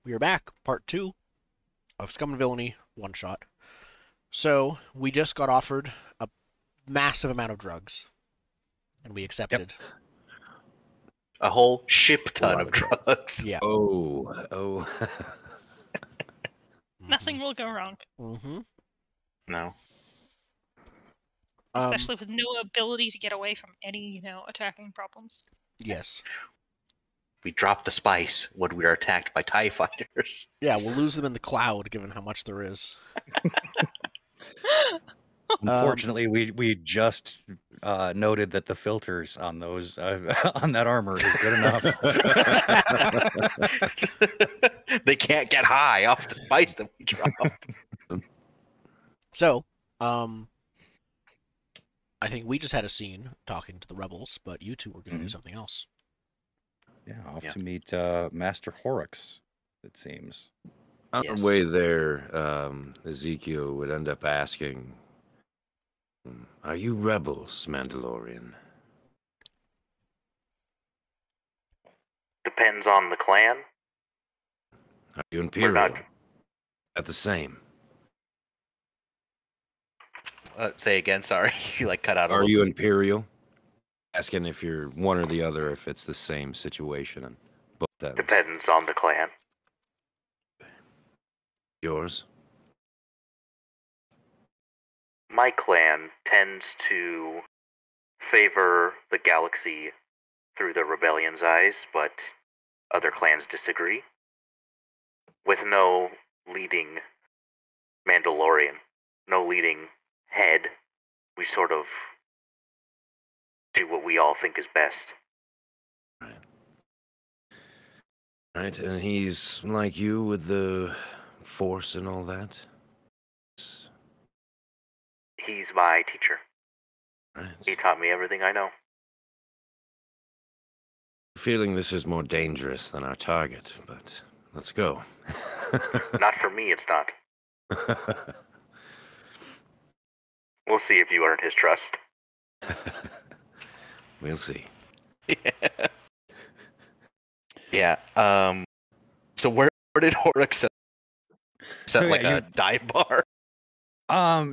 We are back, part two of Scum and Villainy one shot. So we just got offered a massive amount of drugs, and we Yep. accepted. A whole ship ton lot of of drugs. drugs. Yeah. Oh. Nothing will go wrong, Mm-hmm. No. especially with no ability to get away from any, attacking problems. Yes. We drop the spice when we are attacked by TIE fighters. Yeah, we'll lose them in the cloud, given how much there is. Unfortunately, we just noted that the filters on those on that armor is good enough. They can't get high off the spice that we drop. So, I think we just had a scene talking to the rebels, but you two were going to do something else. Yeah, off Yeah. to meet Master Horrocks, it seems. On Yes. the way there, Ezekiel would end up asking, "Are you rebels, Mandalorian?" Depends on the clan. Are you We're Imperial? not. At the same. Say again, sorry. You cut out a Are little. you Imperial? Asking if you're one or the other, if it's the same situation on both ends. Depends on the clan. Yours? My clan tends to favor the galaxy through the rebellion's eyes, but other clans disagree. With no leading Mandalorian, no leading head, we sort of do what we all think is best. Right, and he's like you with the Force and all that? He's my teacher. Right. He taught me everything I know. Feeling this is more dangerous than our target, but let's go. Not for me, it's not. We'll see if you earn his trust. We'll see. Yeah. So where did Horrocks set So, like yeah, a dive bar?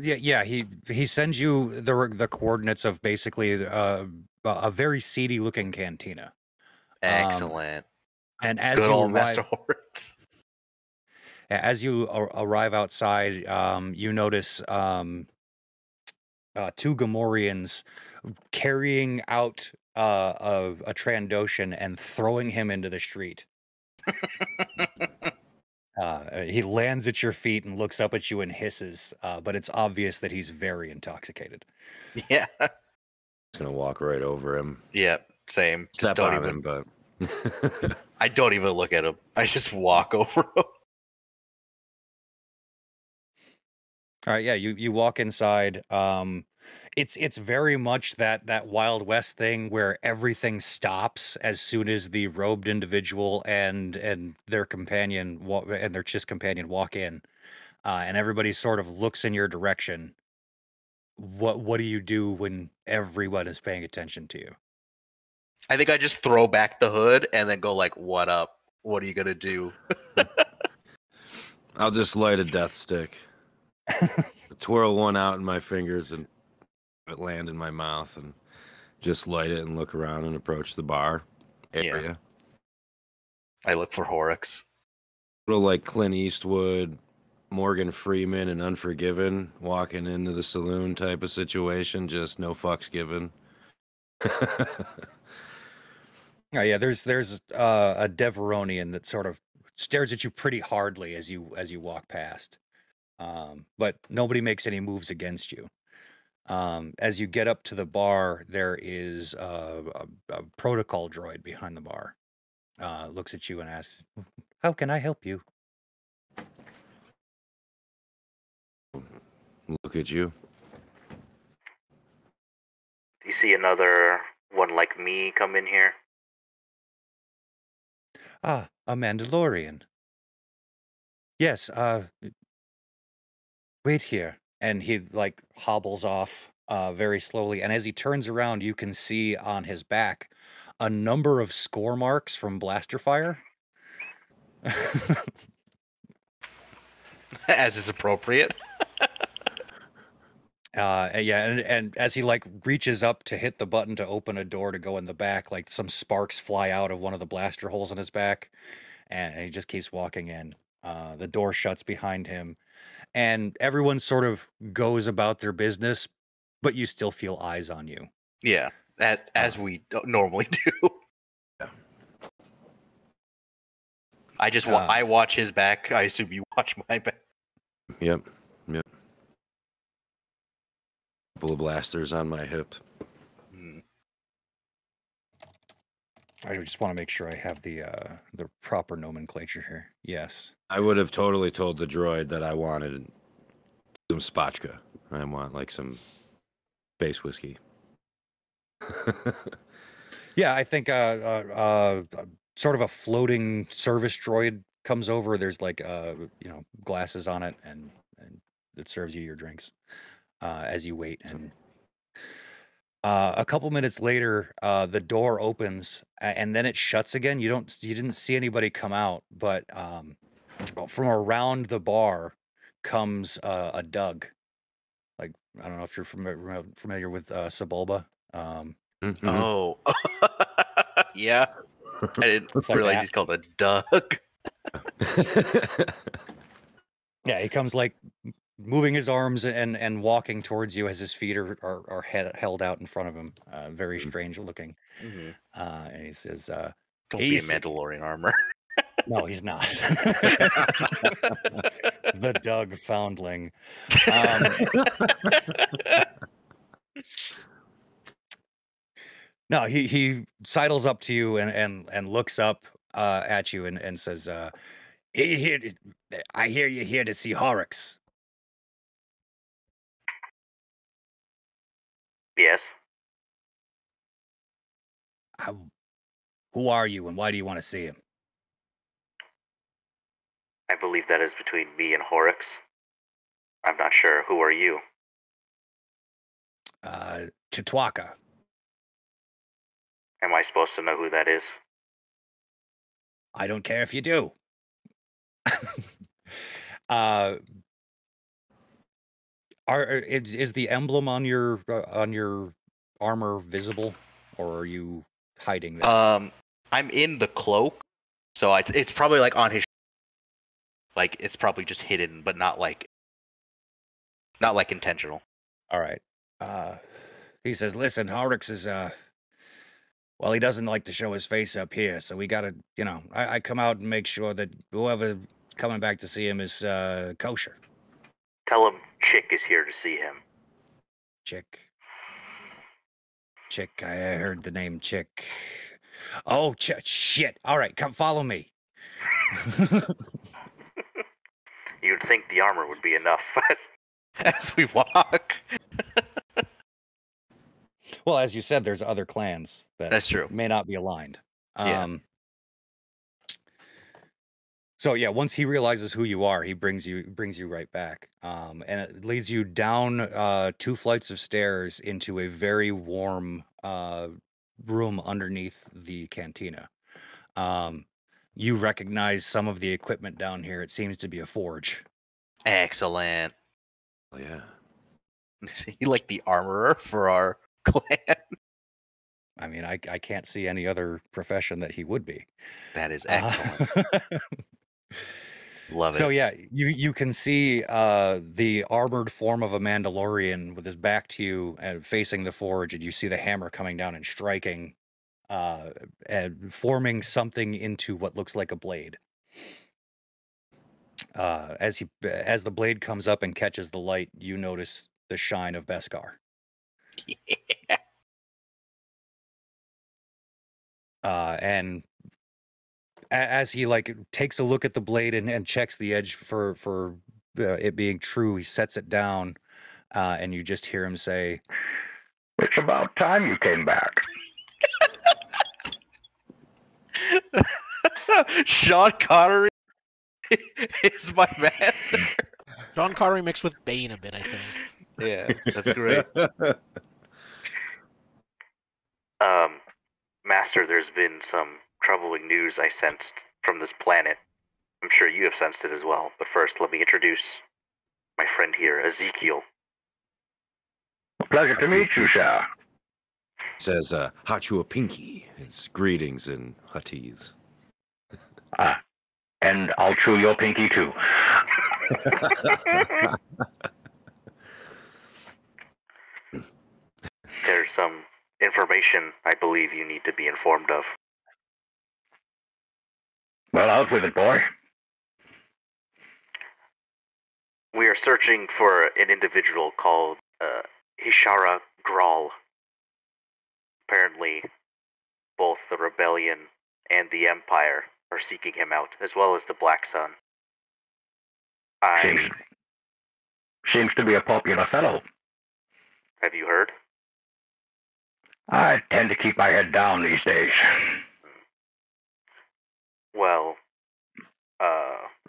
Yeah. He sends you the coordinates of basically a very seedy looking cantina. Excellent. And as Good you old arrive, Master Horrocks. as you arrive outside, you notice two Gamorreans carrying out a Trandoshan and throwing him into the street. He lands at your feet and looks up at you and hisses, but it's obvious that he's very intoxicated. Yeah. Just gonna walk right over him. Yeah. Same. Just Step don't on even. him, but I don't even look at him. I just walk over him. All right, yeah, you walk inside. It's very much that Wild West thing where everything stops as soon as the robed individual and their companion and their Chiss companion walk in, and everybody sort of looks in your direction. What do you do when everyone is paying attention to you? I think I just throw back the hood and then go "What up? What are you gonna do?" I'll just light a death stick. Twirl one out in my fingers and it land in my mouth and just light it and look around and approach the bar area. Yeah. I look for Horrocks. Little like Clint Eastwood, Morgan Freeman, and Unforgiven walking into the saloon type of situation. Just no fucks given. Oh yeah, there's a Deveronian that sort of stares at you pretty hardly as you walk past, but nobody makes any moves against you. As you get up to the bar, there is a protocol droid behind the bar. Looks at you and asks, "How can I help you?" Look at you. Do you see another one like me come in here? Ah, a Mandalorian. Yes, wait here. And he hobbles off very slowly. And as he turns around, you can see on his back a number of score marks from blaster fire. As is appropriate. And as he like reaches up to hit the button to open a door to go in the back, like some sparks fly out of one of the blaster holes in his back, and he just keeps walking in. The door shuts behind him, and everyone sort of goes about their business, but you still feel eyes on you. Yeah, as we normally do. Yeah. I watch his back. I assume you watch my back. Yep. Couple of blasters on my hip. I just want to make sure I have the proper nomenclature here. Yes. I would have totally told the droid that I wanted some spotchka. I want like some space whiskey. Yeah, I think sort of a floating service droid comes over. There's like glasses on it, and it serves you your drinks as you wait. And a couple minutes later, the door opens and then it shuts again. You didn't see anybody come out, but from around the bar comes a Doug. Like, I don't know if you're familiar with Sebulba. Mhm. Oh, yeah. I didn't Looks like realize that. he's called a Doug. Yeah, he comes like moving his arms and walking towards you as his feet are held out in front of him. Very strange looking. Mhm. And he says, Don't be a Mandalorian armor. no, he's not. The Doug Foundling. No, he sidles up to you and looks up at you and says, I hear you're here to see Horrocks. Yes. Who are you and why do you want to see him? I believe that is between me and Horrocks. I'm not sure. Who are you? Chitwaka. Am I supposed to know who that is? I don't care if you do. Is the emblem on your armor visible, or are you hiding that? I'm in the cloak, so it's probably like on his. Like it's probably just hidden, but not like intentional. All right. He says, "Listen, Horrocks is well, he doesn't like to show his face up here, so we gotta, I come out and make sure that whoever coming back to see him is kosher." Tell him Chick is here to see him. Chick, I heard the name Chick. Oh, shit! All right, come follow me. You'd think the armor would be enough. As we walk. Well, as you said, there's other clans That's true. may not be aligned. Yeah. So yeah, once he realizes who you are, he brings you right back, and it leads you down 2 flights of stairs into a very warm room underneath the cantina. You recognize some of the equipment down here. It seems to be a forge. Excellent. Oh, yeah. Is he like the armorer for our clan? I mean, I can't see any other profession that he would be. That is excellent. Love it. So yeah, you can see the armored form of a Mandalorian with his back to you and facing the forge, and you see the hammer coming down and striking, and forming something into what looks like a blade. As the blade comes up and catches the light, you notice the shine of Beskar. Yeah. And as he like takes a look at the blade and checks the edge for it being true, he sets it down, and you just hear him say, "It's about time you came back." Sean Connery is my master. Sean Connery mixed with Bane a bit, I think. Yeah, that's great. Master, there's been some troubling news I sensed from this planet. I'm sure you have sensed it as well. But first, let me introduce my friend here, Ezekiel. Pleasure to meet you, sir. Says, Hachua Pinky. It's greetings in Huttese. And I'll chew your pinky, too. There's some information I believe you need to be informed of. Well, out with it, boy. We are searching for an individual called Hishara Grawl. Apparently, both the Rebellion and the Empire are seeking him out, as well as the Black Sun. Seems to be a popular fellow. Have you heard? I tend to keep my head down these days. Well,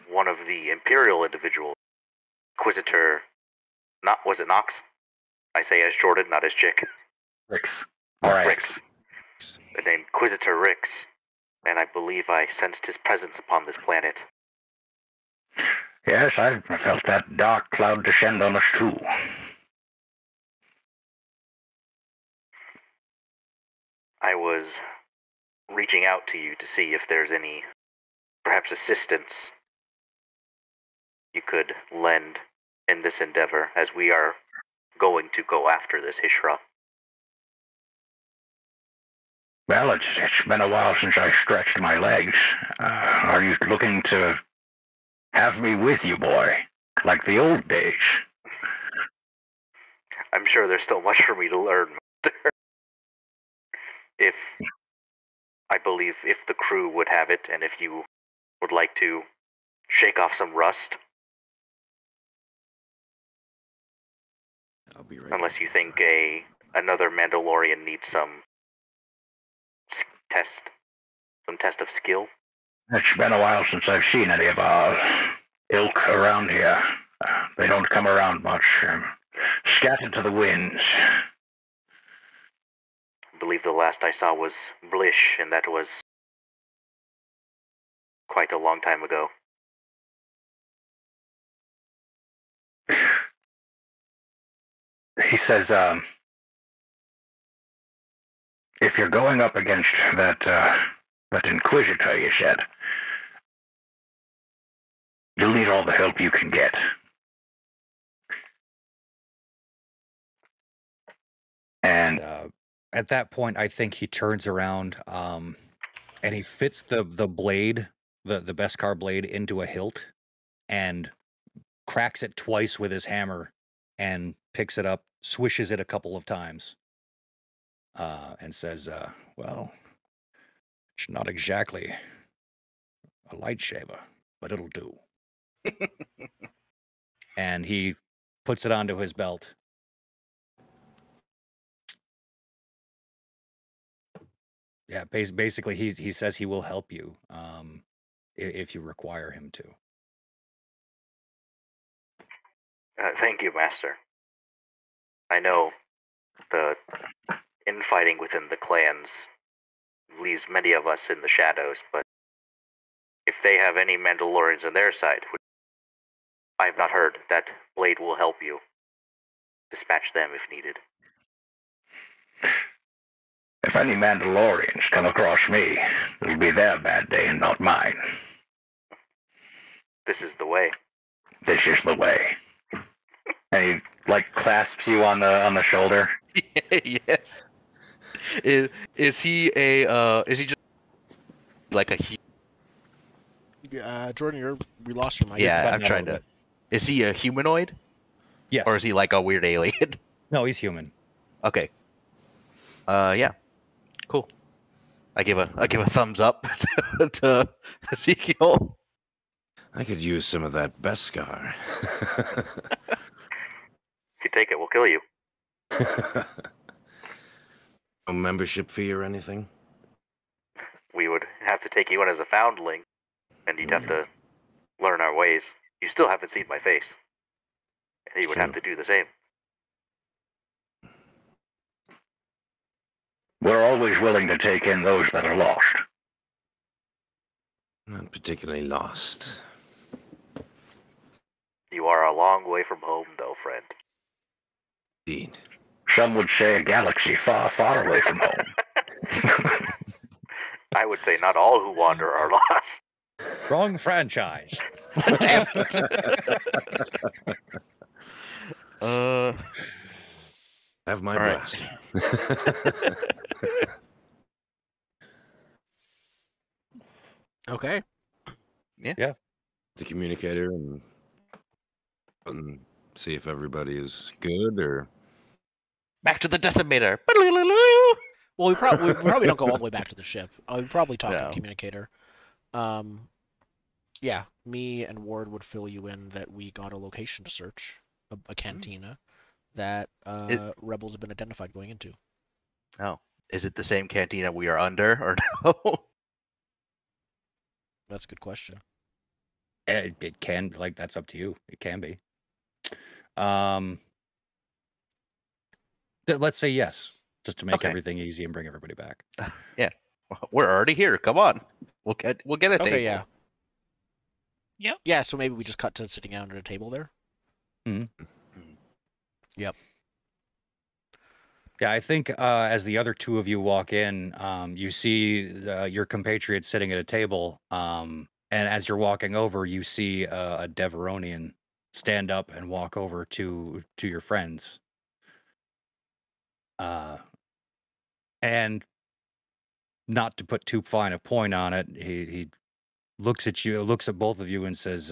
one of the Imperial individuals, Inquisitor, was it Nox? I say as Jordan, not as Chick. Rix. All right. Rix. The Inquisitor Rix. And I believe I sensed his presence upon this planet. Yes, I've felt that dark cloud descend on us, too. I was reaching out to you to see if there's any, perhaps, assistance you could lend in this endeavor, as we are going to go after this Hishra. Well, it's been a while since I stretched my legs. Are you looking to have me with you, boy? Like the old days? I'm sure there's still much for me to learn, Master. I believe if the crew would have it, and if you would like to shake off some rust. I'll be right Unless back. you think another Mandalorian needs some test of skill. It's been a while since I've seen any of our ilk around here. They don't come around much. Scattered to the winds. I believe the last I saw was Blish, and that was quite a long time ago. He says, if you're going up against that Inquisitor you said, you'll need all the help you can get. And at that point, I think he turns around and he fits the blade, the Beskar blade, into a hilt and cracks it twice with his hammer and picks it up, swishes it a couple of times, and says, well, it's not exactly a lightsaber, but it'll do. And he puts it onto his belt. Yeah, basically, he says he will help you if you require him to. Thank you, Master. I know the infighting within the clans leaves many of us in the shadows, but if they have any Mandalorians on their side, which I have not heard, that blade will help you dispatch them if needed. If any Mandalorians come across me, it'll be their bad day and not mine. This is the way. This is the way. And he clasps you on the shoulder. Yes. Is he just like a Jordan, we lost your mic. yeah? Cutting I'm out a trying little to. Is he a humanoid Yes. or is he like a weird alien? No, he's human. Okay. Yeah. Cool. I give a thumbs up to Ezekiel. I could use some of that Beskar. If you take it, we'll kill you. No membership fee or anything? We would have to take you in as a foundling, and you'd have to learn our ways. You still haven't seen my face. And he would have to do the same. We're always willing to take in those that are lost. Not particularly lost. You are a long way from home, though, friend. Indeed. Some would say a galaxy far, far away from home. I would say not all who wander are lost. Wrong franchise. Damn it. Have my All right. blaster. Okay. The communicator and see if everybody is good or Back to the decimator. Well, we probably don't go all the way back to the ship. We probably talk No. on communicator. Yeah, me and Ward would fill you in that we got a location to search, a cantina that rebels have been identified going into. Oh, is it the same cantina we are under, or no? That's a good question. It can, like, that's up to you. It can be. Let's say yes, just to make Okay. everything easy and bring everybody back. Yeah, we're already here. Come on, we'll get a table. Okay, yeah. Yep. Yeah, so maybe we just cut to sitting down at a table there. Yeah, I think as the other two of you walk in, you see your compatriot sitting at a table, and as you're walking over, you see a Deveronian stand up and walk over to your friends. And not to put too fine a point on it, he looks at you, looks at both of you, and says,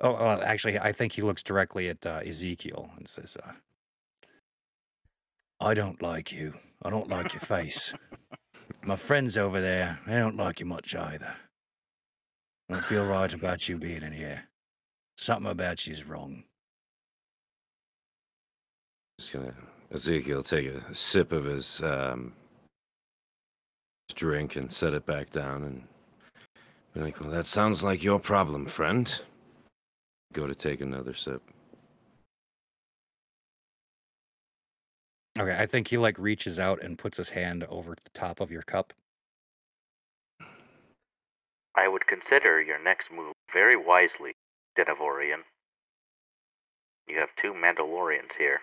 actually, I think he looks directly at Ezekiel and says, I don't like you. I don't like your face. My friends over there, they don't like you much either. I don't feel right about you being in here. Something about you's wrong. just gonna Ezekiel take a sip of his drink and set it back down and be like, well, that sounds like your problem, friend. Go to take another sip. Okay, I think he like reaches out and puts his hand over the top of your cup. I would consider your next move very wisely, Denavorian. You have 2 Mandalorians here.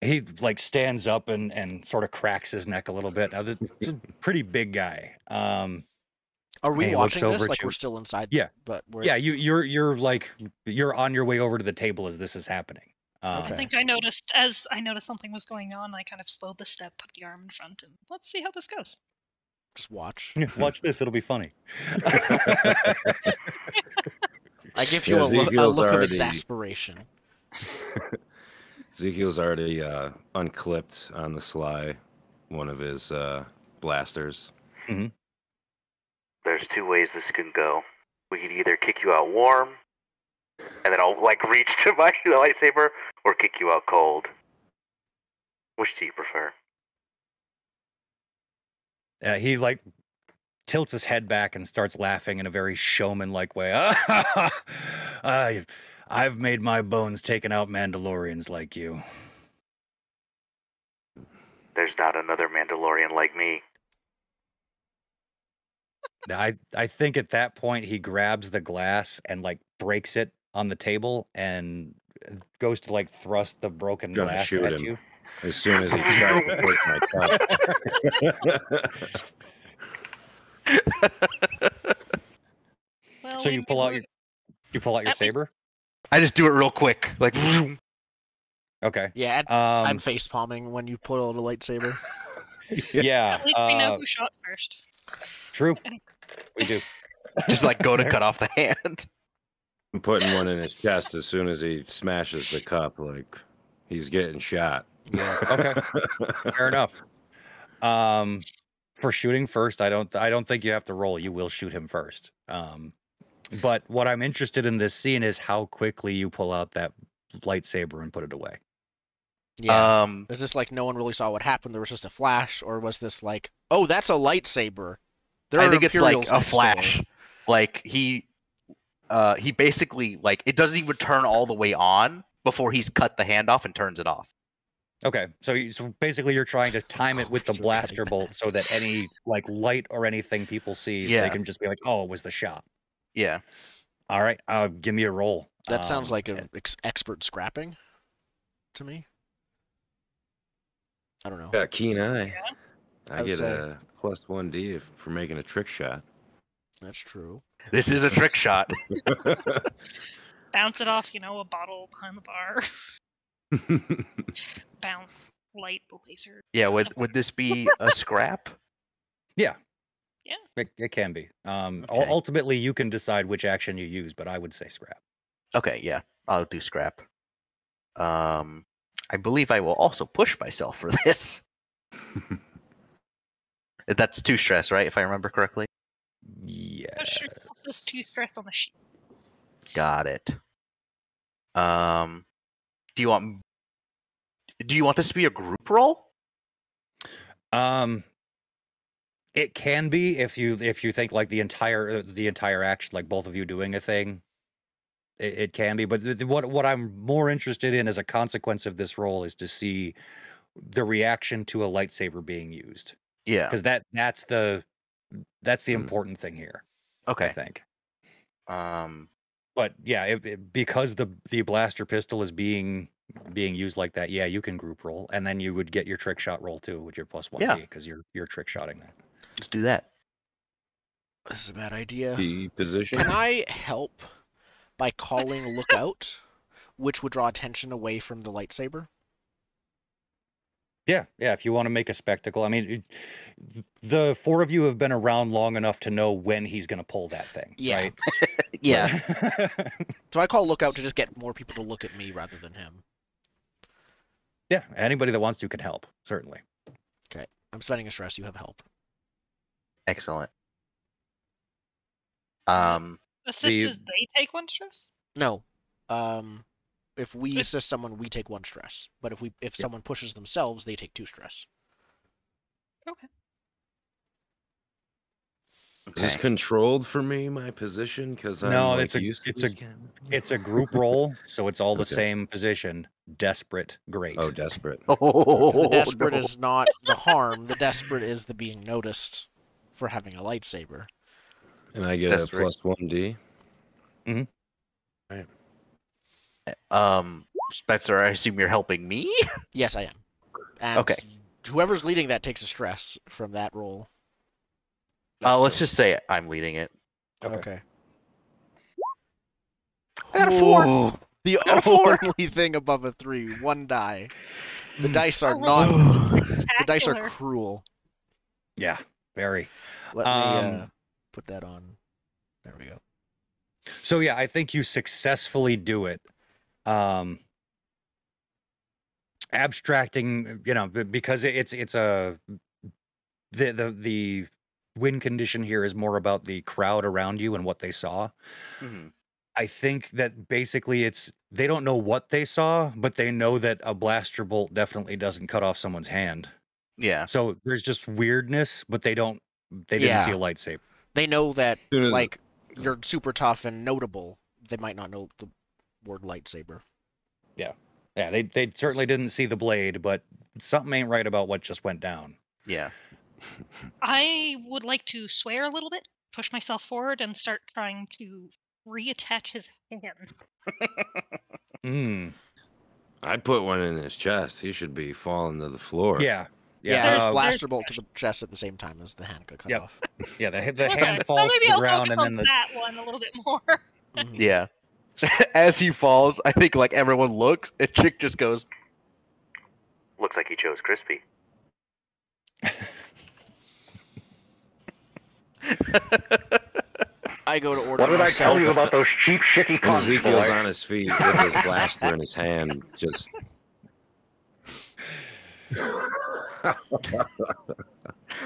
He like stands up and sort of cracks his neck a little bit. Now this is a pretty big guy. Are And we he looks watching over this? at Like you. we're still inside? Yeah. But we're... Yeah, you're like you're on your way over to the table as this is happening. I Okay. think as I noticed something was going on, I kind of slowed the step, put the arm in front, and let's see how this goes. Just watch. Watch this; it'll be funny. I give you Yeah, a Ezekiel's look of already- exasperation. Ezekiel's already unclipped on the sly one of his blasters. There's 2 ways this can go. We could either kick you out warm, and then I'll like reach to my lightsaber, or kick you out cold. Which do you prefer? He like tilts his head back and starts laughing in a very showman-like way. I've made my bones taking out Mandalorians like you. There's not another Mandalorian like me. I think at that point he grabs the glass and like breaks it on the table and goes to like thrust the broken Gonna glass shoot at him. you. As soon as he tries to take my cup. Well, So you pull out your At least- saber? I just do it real quick, like. Okay. Yeah, I'm Um, face palming when you pull out a lightsaber. yeah. At least we know who shot first. True. We do. Just like go to cut off the hand. I'm putting one in his chest as soon as he smashes the cup. Like he's getting shot. Yeah. Okay. Fair enough. For shooting first, I don't think you have to roll. You will shoot him first. But what I'm interested in this scene is how quickly you pull out that lightsaber and put it away. Yeah. Is this like no one really saw what happened? There was just a flash, or was this like, oh, that's a lightsaber? There I are think it's like Imperials a next door. flash. Like he basically like it doesn't even turn all the way on before he's cut the hand off and turns it off. Okay, so basically you're trying to time it with the So blaster cutting bolt back. so that any like light or anything people see, Yeah. they can just be like, "Oh, it was the shot." Yeah. All right, give me a roll. That sounds like an expert scrapping to me. I don't know. Got keen eye. I would get say. a +1D for making a trick shot. That's true. This is a trick shot. Bounce it off, a bottle behind the bar. Bounce, light, laser. Yeah, would this be a scrap? Yeah. Yeah. It can be. Okay. Ultimately, you can decide which action you use, but I would say scrap. Okay, yeah, I'll do scrap. I believe I will also push myself for this. That's 2 stress, right? If I remember correctly. Yeah. This 2 stress on the sheet. Got it. Do you want this to be a group roll? It can be if you think like the entire action, like both of you doing a thing. It can be, but what I'm more interested in as a consequence of this roll is to see the reaction to a lightsaber being used. Yeah. Because that's the important thing here. Okay. I think. But yeah, because the blaster pistol is being used like that, yeah, you can group roll, and then you would get your trick shot roll too with your +1D because you're trick shotting that. Let's do that. This is a bad idea. The position. Can I help by calling lookout, which would draw attention away from the lightsaber? Yeah. If you want to make a spectacle, I mean, the 4 of you have been around long enough to know when he's going to pull that thing, right? Yeah. So I call lookout to just get more people to look at me rather than him. Yeah, anybody that wants to can help, certainly. Okay, I'm spending a stress. You have help. Excellent. Assist they take 1 stress? No. If we assist someone, we take 1 stress. But if someone pushes themselves, they take 2 stress. Okay. Is this controlled for me, my position? Because no, it's a group roll, so it's all the same position. Desperate, great. Oh, desperate. The desperate is not the harm. The desperate is the being noticed for having a lightsaber. And I get a +1D. Mm-hmm. Right. Spencer, I assume you're helping me? Yes, I am. And okay. Whoever's leading that takes a stress from that roll. Let's just say I'm leading it. Okay. I got a 4. The only thing above a 3, 1 die. The dice are not. The dice are cruel. Yeah, very. Let me put that on. There we go. So yeah, I think you successfully do it. Abstracting, because it's the win condition here is more about the crowd around you and what they saw. Mm-hmm. I think that basically they don't know what they saw, but they know that a blaster bolt definitely doesn't cut off someone's hand. Yeah. So there's just weirdness, but they didn't see a lightsaber. They know that like you're super tough and notable. They might not know the word lightsaber. Yeah. Yeah, they certainly didn't see the blade, but something ain't right about what just went down. Yeah. I would like to swear a little bit, push myself forward, and start trying to reattach his hand. I put one in his chest. He should be falling to the floor. Yeah. There's blaster bolt to the chest at the same time as the hand got cut off. Yeah, the hand falls to the ground, and then that one a little bit more. Yeah. As he falls, I think like everyone looks, and Chick just goes, "Looks like he chose Crispy." I go to order. What did myself. I tell you about those cheap, shitty puns, Ezekiel's boy? on his feet with his blaster in his hand, just.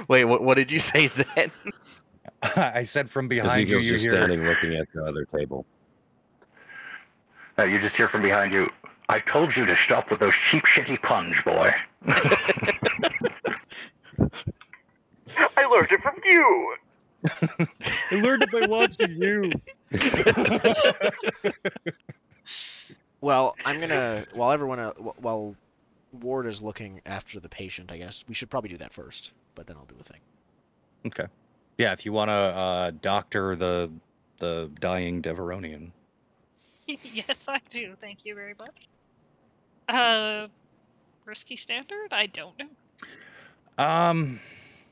Wait, what did you say, Zen? I said from behind Ezekiel's you just hear... standing looking at the other table. You just hear from behind you, I told you to stop with those cheap, shitty puns, boy. I learned it from you. I learned it by watching you. Well, I'm gonna while Ward is looking after the patient, I guess. We should probably do that first, but then I'll do a thing. Okay. Yeah, if you want to doctor the dying Deveronian. Yes, I do. Thank you very much. Risky standard? I don't know. I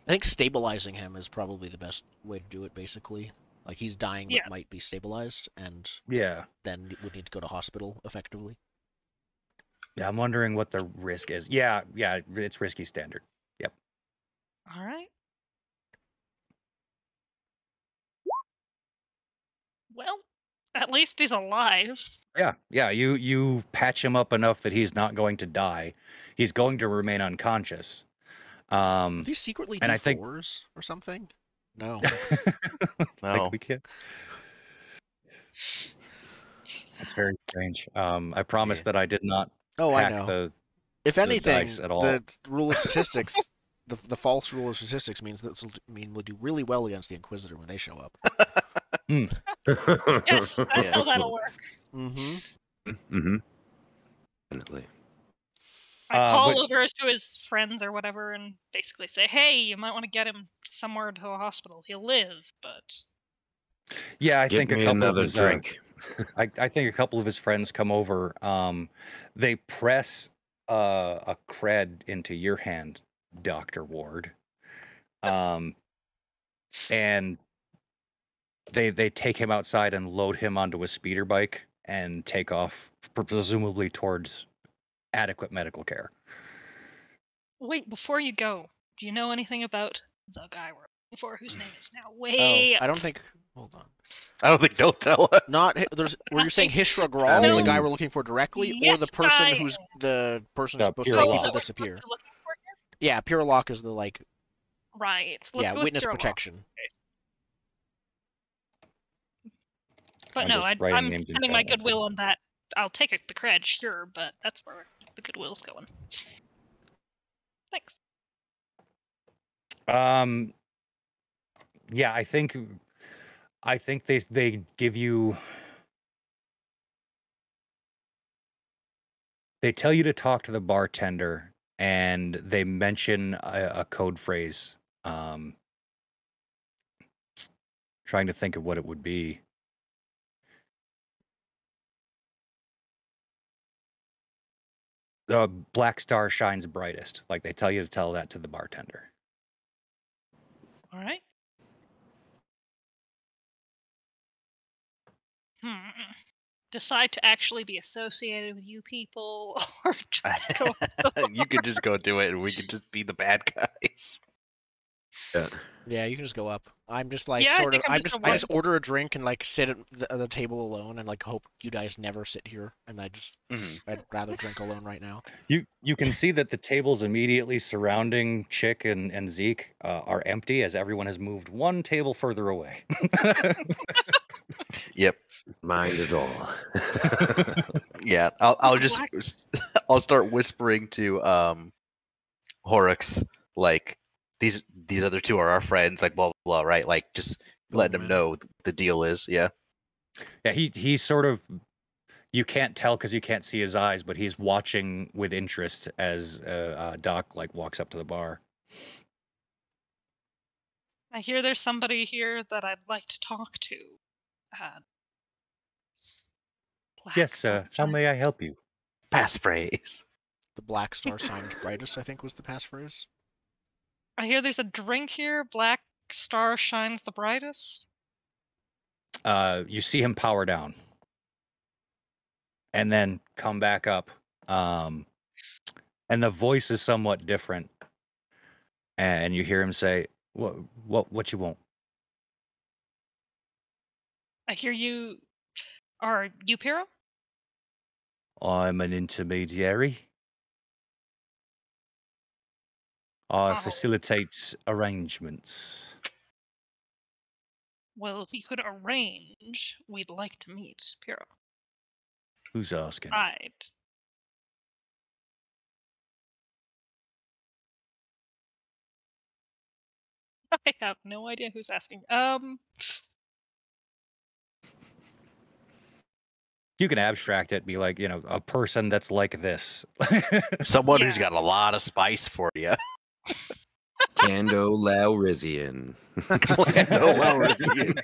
think stabilizing him is probably the best way to do it, basically. Like, he's dying but might be stabilized, and then would need to go to hospital, effectively. Yeah, I'm wondering what the risk is. Yeah, it's risky standard. Yep. All right. Well, at least he's alive. Yeah. You patch him up enough that he's not going to die. He's going to remain unconscious. Do you secretly do fours or something? No. No. We can't. That's very strange. I promise that I did not hack I know. the If anything, dice at all. the rule of statistics, the false rule of statistics means that we'll do really well against the Inquisitor when they show up. Yes, that's how that'll work. Definitely. I call over to his friends or whatever and basically say, hey, you might want to get him somewhere to a hospital. He'll live, but... Yeah, I think a couple another of his drink. I think a couple of his friends come over. They press a cred into your hand, Dr. Ward. And they take him outside and load him onto a speeder bike and take off, presumably towards adequate medical care. Wait, before you go, do you know anything about the guy we're looking for, whose name is now way up? I don't think... Hold on. I don't think they'll tell us. Were you saying Hishra Grawl, the guy we're looking for directly, or the person who's supposed to make people disappear? Yeah, Pure Lock is the Right. Witness protection. But no, I'm spending my goodwill on that. I'll take the cred, sure, but that's where the goodwill's going. Thanks. Yeah, I think they give you. They tell you to talk to the bartender, and they mention a code phrase. Trying to think of what it would be. The Black Star shines brightest. Like, they tell you to tell that to the bartender. All right. Decide to actually be associated with you people, or just go... You could just go do it, and we could just be the bad guys. Yeah, you can just go up. I'm just I just order a drink and sit at the table alone and hope you guys never sit here. And I'd rather drink alone right now. You can see that the tables immediately surrounding Chick and Zeke are empty, as everyone has moved one table further away. Yep. Mind it all. Yeah, I'll start whispering to Horrocks, these other two are our friends, blah blah blah, right? Just letting them know the deal is. Yeah He's sort of, you can't tell because you can't see his eyes, but he's watching with interest as Doc walks up to the bar. I hear there's somebody here that I'd like to talk to. Yes, how may I help you? Passphrase. The Black Star shines brightest, I think, was the passphrase. I hear there's a drink here. Black Star shines the brightest. You see him power down, and then come back up. And the voice is somewhat different, and you hear him say, "What you want?" I hear you. Are you Piro? I'm an intermediary. I facilitate arrangements. Well, if we could arrange, we'd like to meet Piro. Who's asking? Right. I have no idea who's asking. You can abstract it, be like, a person that's like this. Someone who's got a lot of spice for you. Cando Laurizian. Cando Laurizian.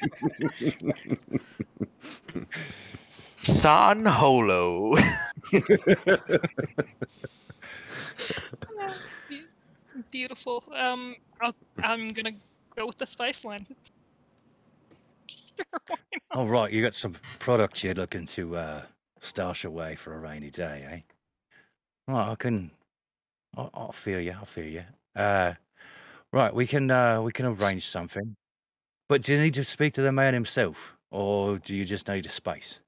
San Holo. Beautiful. I'm gonna go with the spice line. Sure, why not? All right, you got some product you're looking to stash away for a rainy day, eh? Well, I'll feel you. Right, we can arrange something. But do you need to speak to the man himself, or do you just need a space?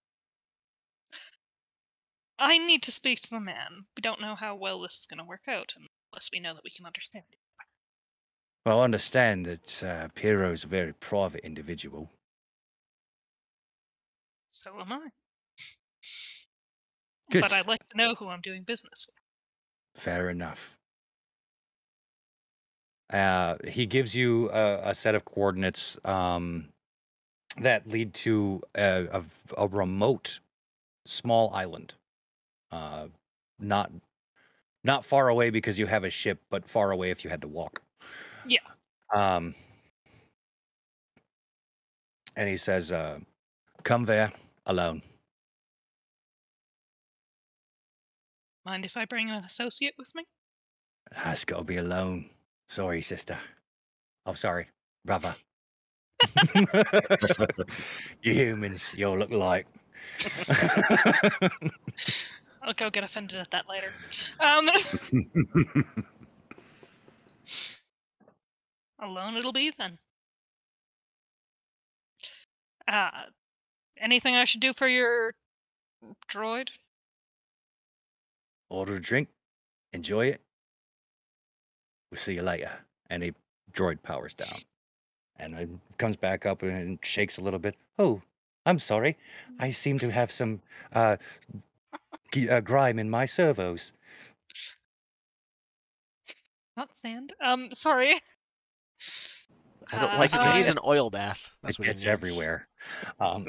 I need to speak to the man. We don't know how well this is going to work out unless we know that we can understand it. Well, I understand that Piero's a very private individual. So am I. Good. But I'd like to know who I'm doing business with. Fair enough. He gives you a set of coordinates that lead to a remote, small island. Not far away because you have a ship, but far away if you had to walk. Yeah. And he says, "Come there alone." Mind if I bring an associate with me? It's got to be alone. Sorry, sister. Oh, sorry, brother. You humans, you all look alike. I'll go get offended at that later. Alone it'll be then. Anything I should do for your droid? Order a drink, enjoy it. We'll see you later. And he droid powers down. And it comes back up and shakes a little bit. Oh, I'm sorry. I seem to have some grime in my servos. Not sand. Sorry. I don't like sand. He needs an oil bath. That's what it's everywhere. I'll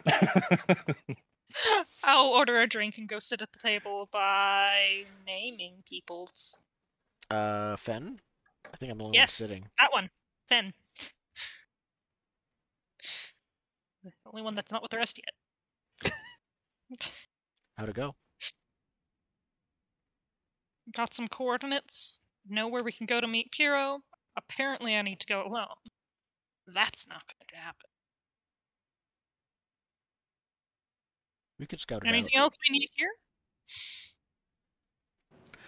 order a drink and go sit at the table by naming people's. Fen? I think I'm the only one sitting. That one. Fen. The only one that's not with the rest yet. How'd it go? Got some coordinates. Know where we can go to meet Piero. Apparently I need to go alone. That's not going to happen. We could scout it Anything else we need here? Do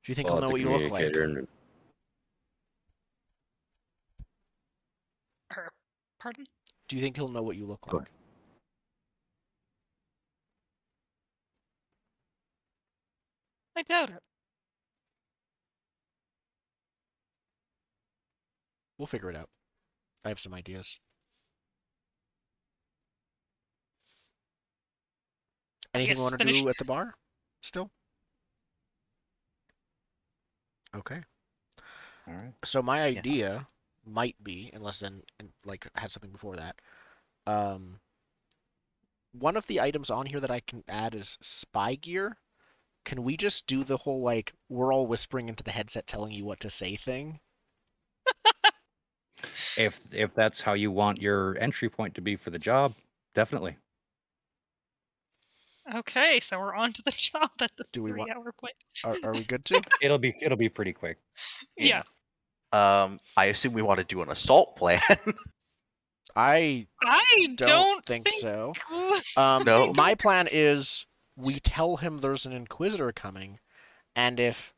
you think he'll know what you look like? Pardon? Do you think he'll know what you look like? I doubt it. We'll figure it out. I have some ideas. Anything you want to do at the bar? Still? Okay. All right. So my idea might be, unless then like had something before that. One of the items on here that I can add is spy gear. Can we just do the whole like we're all whispering into the headset telling you what to say thing? If that's how you want your entry point to be for the job, definitely. Okay, so we're on to the job at the 3-hour point. Are we good too? It'll be pretty quick. Yeah. I assume we want to do an assault plan. I don't think so. No. My plan is we tell him there's an Inquisitor coming, and if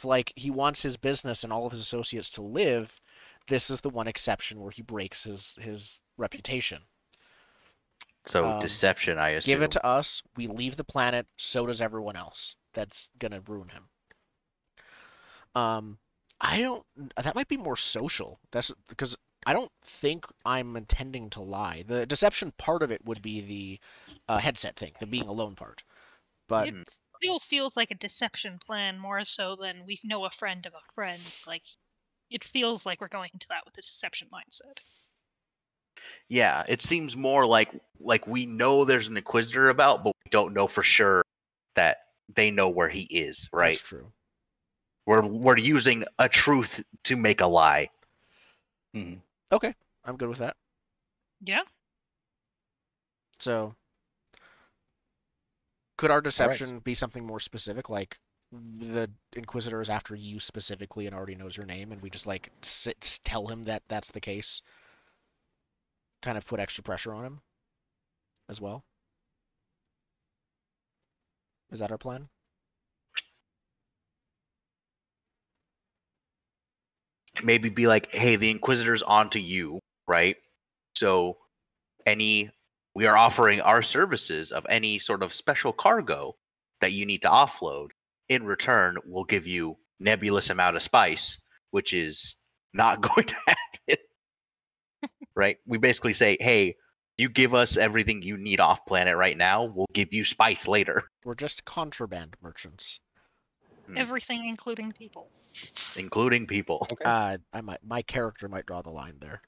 like he wants his business and all of his associates to live, this is the one exception where he breaks his reputation. So deception, I assume. Give it to us. We leave the planet. So does everyone else. That's gonna ruin him. That might be more social. That's because I don't think I'm intending to lie. The deception part of it would be the headset thing, the being alone part. But it still feels like a deception plan more so than we know a friend of a friend. Like it feels like we're going into that with a deception mindset. Yeah, it seems more like we know there's an Inquisitor about, but we don't know for sure that they know where he is, right? That's true. We're using a truth to make a lie. Mm-hmm. Okay, I'm good with that. Yeah. So, could our deception be something more specific, like the Inquisitor is after you specifically and already knows your name, and we just like tell him that that's the case? Kind of put extra pressure on him as well. Is that our plan? Maybe be like, hey, the Inquisitor's onto you, right? So we are offering our services of any sort of special cargo that you need to offload. In return, we'll give you nebulous amount of spice, which is not going to happen. Right? We basically say, hey, you give us everything you need off planet right now, we'll give you spice later. We're just contraband merchants. Everything, including people. Including people. Okay. My character might draw the line there.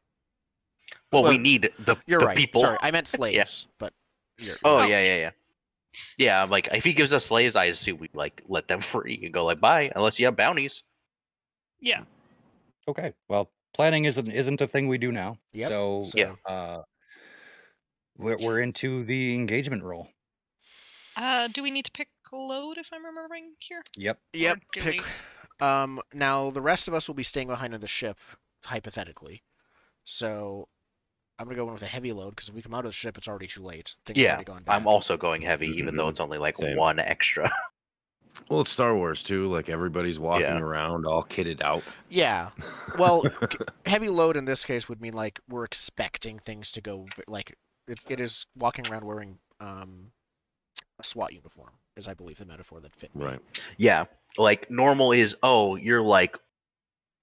Well, we need the right. people. Sorry, I meant slaves, but yeah. Yeah, like if he gives us slaves, I assume we like let them free and go like bye, unless you have bounties. Yeah. Okay. Well, planning isn't a thing we do now. Yep. So we're into the engagement roll. Do we need to pick a load if I'm remembering here? Yep. Pick. Now the rest of us will be staying behind in the ship, hypothetically. So I'm gonna go in with a heavy load because if we come out of the ship, it's already too late. I'm also going heavy, even though it's only like one extra. Well, it's Star Wars too. Like everybody's walking around all kitted out. Yeah. Well, heavy load in this case would mean like we're expecting things to go like it is walking around wearing a SWAT uniform, is I believe the metaphor that fit me. Right. Yeah. Like normal is you're like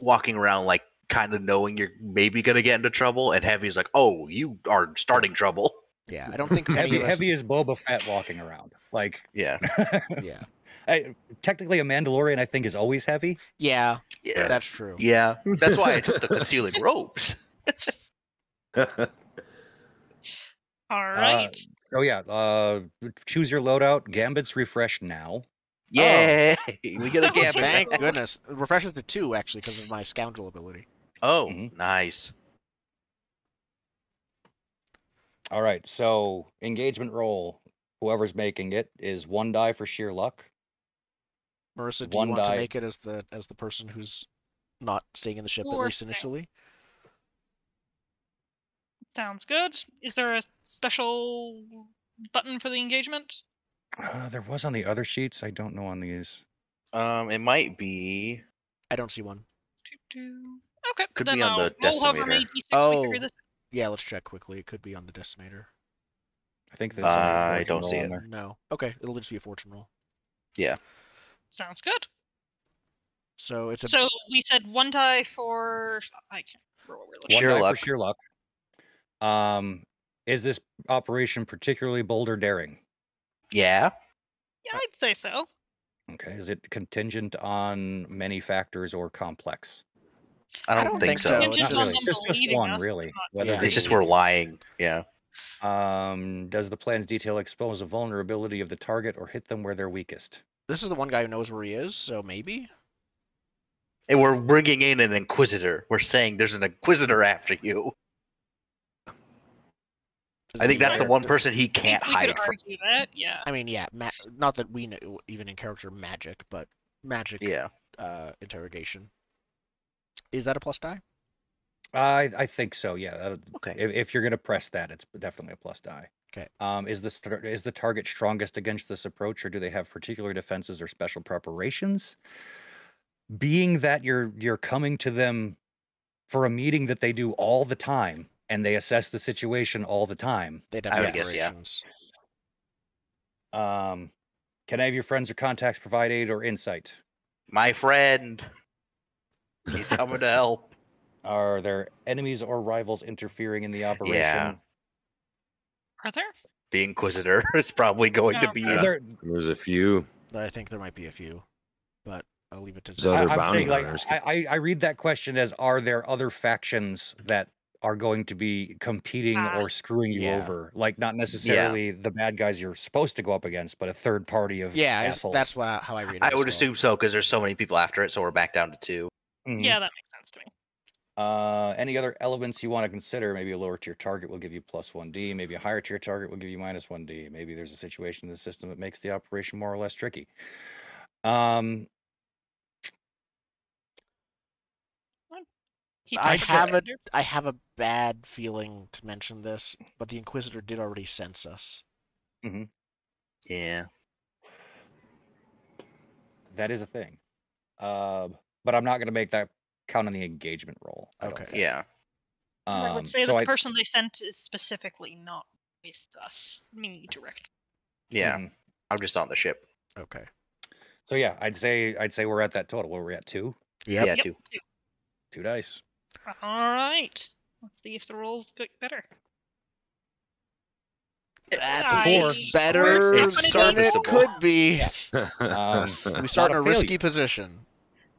walking around like kind of knowing you're maybe gonna get into trouble, and heavy's like, oh, you are starting trouble. Yeah, I don't think heavy is Boba Fett walking around. Like yeah. Technically, a Mandalorian, I think, is always heavy. Yeah, that's true. Yeah, that's why I took the concealing robes. All right. Choose your loadout. Gambit's refreshed now. Yay! We get a Gambit. Thank goodness. Refresh it to 2, actually, because of my scoundrel ability. Oh, nice. All right, so engagement roll. Whoever's making it is 1 die for sheer luck. Marissa, do you want to make it as the person who's not staying in the ship, at least initially? Sounds good. Is there a special button for the engagement? There was on the other sheets. I don't know on these. It might be. I don't see one. Okay. Could be on the decimator. Yeah, let's check quickly. It could be on the decimator. I think there's I don't see it. No. Okay, it'll just be a fortune roll. Yeah. Sounds good. So it's So we said 1 die for I can't remember what we're looking at. 1 die for sheer luck. Is this operation particularly bold or daring? Yeah. Yeah, I'd say so. Okay. Is it contingent on many factors or complex? I don't think so. It's just one, really. It's just we're lying. Yeah. Does the plan's detail expose a vulnerability of the target or hit them where they're weakest? This is the one guy who knows where he is, so maybe. And we're bringing in an Inquisitor. We're saying there's an Inquisitor after you. I think that's the one person he can't hide from. That, yeah. I mean, yeah, not that we know, even in character magic, but magic interrogation. Is that a plus die? I think so, yeah. Okay. If you're going to press that, it's definitely a plus die. Okay. Is the target strongest against this approach, or do they have particular defenses or special preparations? Being that you're coming to them for a meeting that they do all the time, and they assess the situation all the time. They'd have preparations. Can I have your friends or contacts provide aid or insight? My friend. He's coming to help. Are there enemies or rivals interfering in the operation? Yeah. Are there? The Inquisitor is probably going to be. There's a few. I think there might be a few, but I'll leave it to. I'm saying, like, I read that question as: are there other factions that are going to be competing or screwing you over. Like, not necessarily the bad guys you're supposed to go up against, but a third party of assholes. That's how I read it. I would assume so, because there's so many people after it, so we're back down to 2. Mm-hmm. Yeah, that makes sense to me. Any other elements you want to consider? Maybe a lower tier target will give you plus 1d. Maybe a higher tier target will give you minus 1d. Maybe there's a situation in the system that makes the operation more or less tricky. I have a bad feeling to mention this, but the Inquisitor did already sense us. Mm-hmm. Yeah. That is a thing. But I'm not going to make that count on the engagement roll. Okay. Yeah. I would say the person they sent is specifically not with us, me direct. Yeah. I'm just on the ship. Okay. So yeah, I'd say we're at that total. What were we at? 2? Yep. Yeah, 2. 2 dice. All right. Let's see if the rolls get better. That's better than it could be. Yes. We start in a risky position.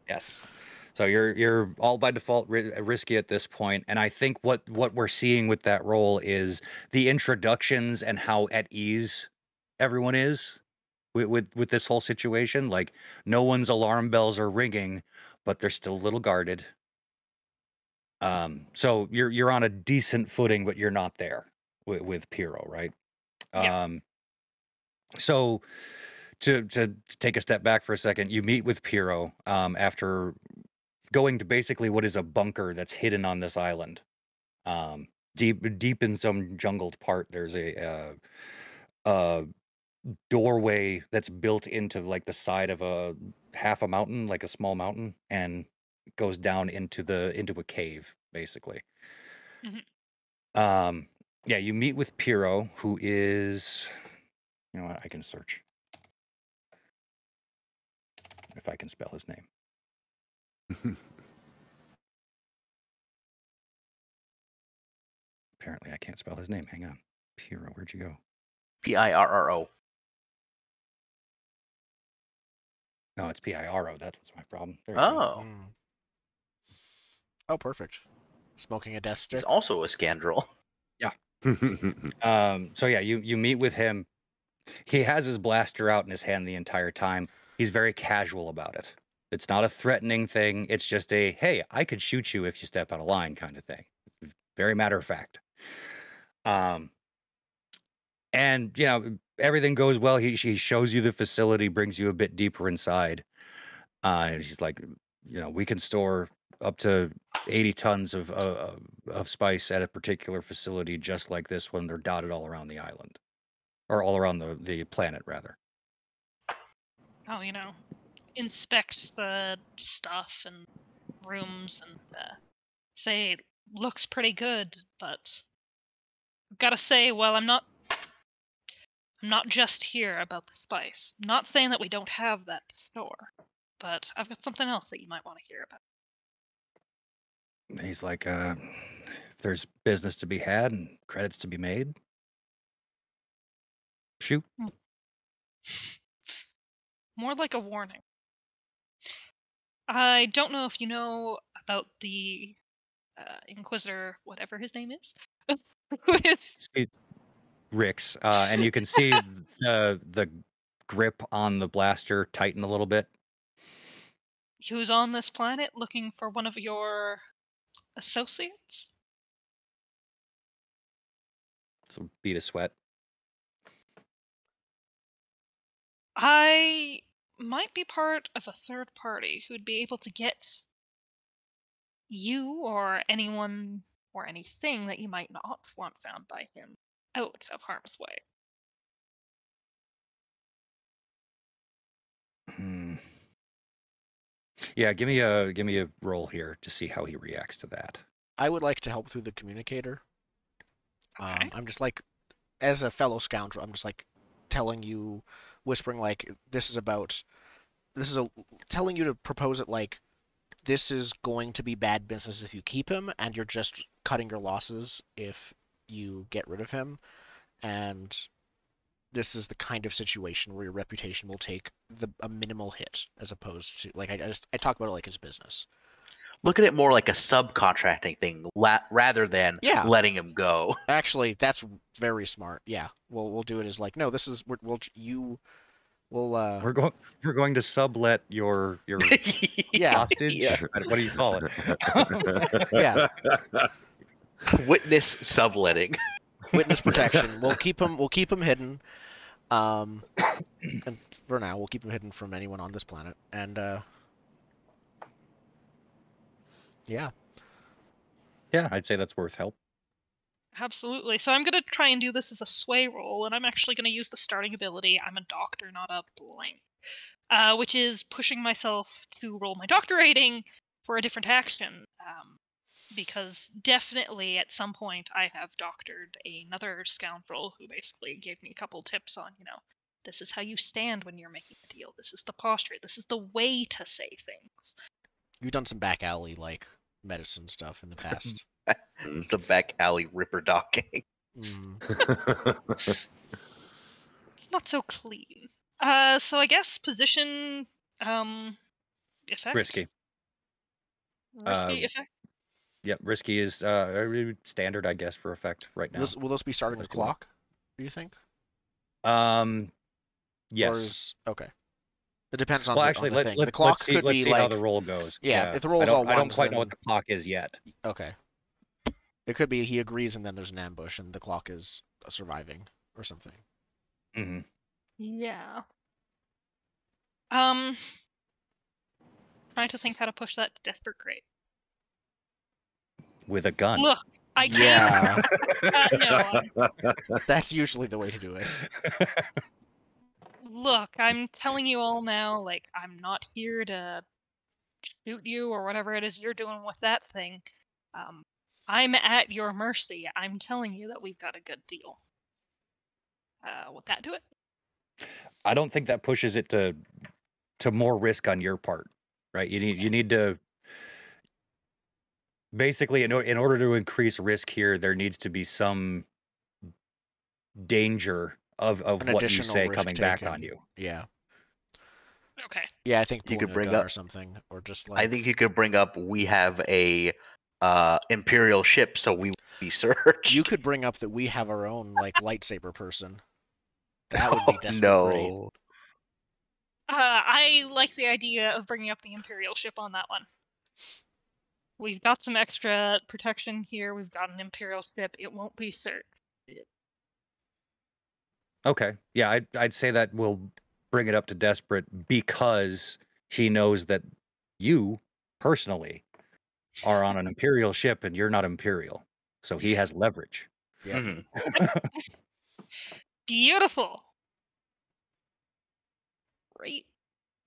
Yes. So you're all by default risky at this point, and I think what we're seeing with that roll is the introductions and how at ease everyone is with this whole situation. Like, no one's alarm bells are ringing, but they're still a little guarded. So you're on a decent footing, but you're not there with Piero, right? Yeah. So to take a step back for a second, you meet with Piero after going to basically what is a bunker that's hidden on this island. Deep in some jungled part, there's a doorway that's built into like the side of half a mountain, like a small mountain, and it goes down into a cave, basically. Mm-hmm. Yeah, you meet with Piero, who is, you know what, I can search if I can spell his name. Apparently I can't spell his name. Hang on. Piero, where'd you go? Pirro. No, it's Piro. That was my problem. There you go. Oh, perfect. Smoking a death stick. He's also a scoundrel. Yeah. So yeah, you meet with him. He has his blaster out in his hand the entire time. He's very casual about it. It's not a threatening thing. It's just a, hey, I could shoot you if you step out of line kind of thing. Very matter of fact. And, you know, everything goes well. He shows you the facility, brings you a bit deeper inside. And she's like, you know, we can store up to 80 tons of spice at a particular facility just like this one. They're dotted all around the island. Or all around the planet, rather. Oh, you know, inspect the stuff and rooms and say, looks pretty good, but I've gotta say, well, I'm not just here about the spice. I'm not saying that we don't have that to store, but I've got something else that you might want to hear about. He's like, if there's business to be had and credits to be made, shoot. More like a warning. I don't know if you know about the Inquisitor, whatever his name is. Who is Rix, and you can see the grip on the blaster tighten a little bit. Who's on this planet looking for one of your associates? So beat a sweat. I might be part of a third party who'd be able to get you or anyone or anything that you might not want found by him out of harm's way. Yeah, give me a roll here to see how he reacts to that. I would like to help through the communicator. Okay. I'm just like, as a fellow scoundrel, I'm just like telling you, whispering like, telling you to propose it like, this is going to be bad business if you keep him, and you're just cutting your losses if you get rid of him, and this is the kind of situation where your reputation will take a minimal hit, as opposed to, like, I talk about it like it's business. look at it more like a subcontracting thing rather than letting him go. Actually, that's very smart. Yeah, we'll do it as like, no, this is we're going to sublet your hostage. Yeah. What do you call it? Yeah. Witness subletting. Witness protection. We'll keep him hidden. And for now, we'll keep him hidden from anyone on this planet. And yeah, I'd say that's worth help. Absolutely. So I'm going to try and do this as a sway roll, and I'm actually going to use the starting ability. I'm a doctor, not a blank, which is pushing myself to roll my doctor rating for a different action. Because definitely at some point I have doctored another scoundrel who basically gave me a couple tips on, this is how you stand when you're making a deal. This is the posture. This is the way to say things. You've done some back alley medicine stuff in the past. Some back alley ripper docking. It's not so clean. So I guess position effect. Risky effect. Yeah, risky is standard, I guess, for effect right now. Will this be starting a clock? Do you think? Yes. Okay. It depends on. Well, the, actually, on the thing. The clock let's see, could let's be see how the roll goes. Yeah, if the roll is all ones, I don't quite then... know what the clock is yet. Okay. It could be he agrees and then there's an ambush and the clock is surviving or something. Mm-hmm. Yeah. Trying to think how to push that to desperate grade. With a gun. Look, I can't. Yeah. No. That's usually the way to do it. Look, I'm telling you all now, I'm not here to shoot you or whatever it is you're doing with that thing. I'm at your mercy. I'm telling you that we've got a good deal. Would that do it? I don't think that pushes it to more risk on your part, right? You need to basically in order to increase risk here, there needs to be some danger of what you say coming back on you. Yeah. Okay. Yeah, I think you could bring up or something, or just I think you could bring up we have a Imperial ship, so we will be searched. You could bring up that we have our own lightsaber person. That would be desperate great. I like the idea of bringing up the Imperial ship on that one. We've got some extra protection here. We've got an Imperial ship. It won't be searched. Okay. Yeah, I'd say that we'll bring it up to desperate because he knows that you, personally, are on an Imperial ship and you're not Imperial. So he has leverage. Yeah. Mm-hmm. Beautiful. Great.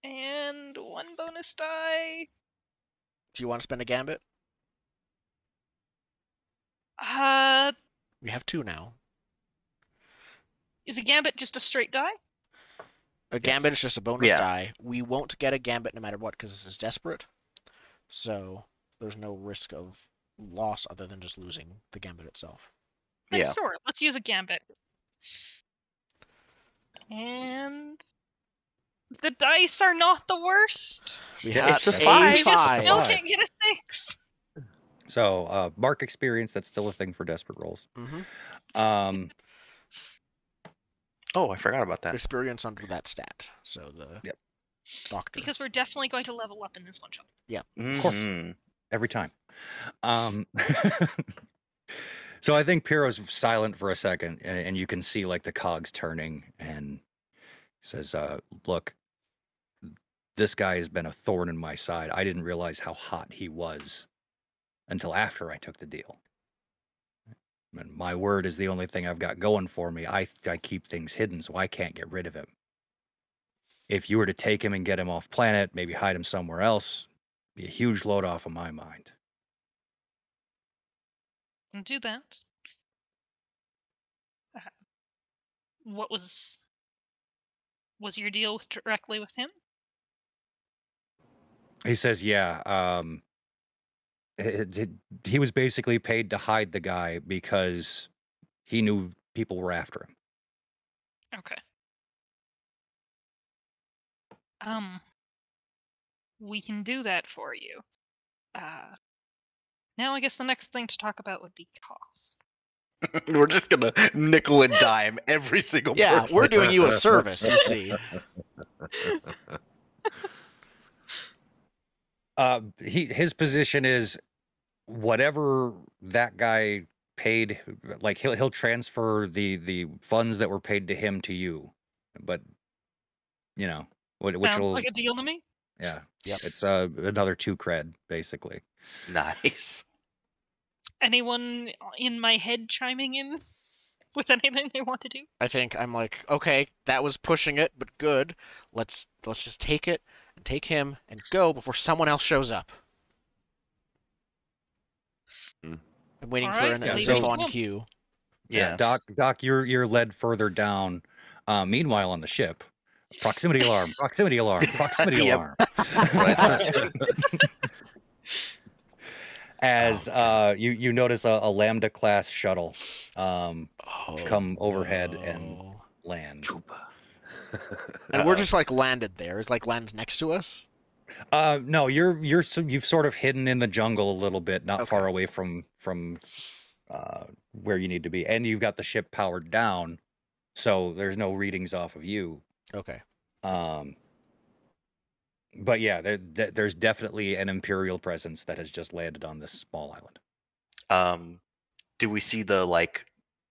And one bonus die. Do you want to spend a gambit? We have 2 now. Is a gambit just a straight die? A gambit is just a bonus die. We won't get a gambit no matter what because this is desperate. So there's no risk of loss other than just losing the gambit itself. Yeah. Sure. Let's use a gambit. And the dice are not the worst. It's a 5. You just still can't get a 6. So, mark experience, that's still a thing for desperate rolls. Mm-hmm. Oh, I forgot about that. Experience under that stat. So the doctor. Because we're definitely going to level up in this one shot. Yeah. Of course. Every time. So I think Piro's silent for a second, and you can see the cogs turning, and he says, look, this guy has been a thorn in my side. I didn't realize how hot he was until after I took the deal. And my word is the only thing I've got going for me. I keep things hidden, so I can't get rid of him. If you were to take him and get him off planet, maybe hide him somewhere else, be a huge load off of my mind. And do that. What was your deal directly with him? He says, yeah, he was basically paid to hide the guy because he knew people were after him. Okay. We can do that for you. Now I guess the next thing to talk about would be cost. We're just gonna nickel and dime every single person. Yeah, we're doing you a service, you see. His position is whatever that guy paid, like he'll transfer the funds that were paid to him to you, but which Sounds will like a deal to me. Yeah. Yep. It's another 2 cred, basically. Nice. Anyone in my head chiming in with anything they want to do? I think I'm like, okay, that was pushing it, but good. Let's just take it and take him and go before someone else shows up. I'm waiting for an Elizabeth on cue. Yeah, Doc, you're led further down. Meanwhile, on the ship, proximity alarm, proximity alarm, proximity alarm. As you notice a Lambda class shuttle come overhead and land. And we're just like landed there. It's like lands next to us. No, you've sort of hidden in the jungle a little bit, not far away from where you need to be, and you've got the ship powered down, so there's no readings off of you. Okay. But yeah, there's definitely an Imperial presence that has just landed on this small island. Do we see the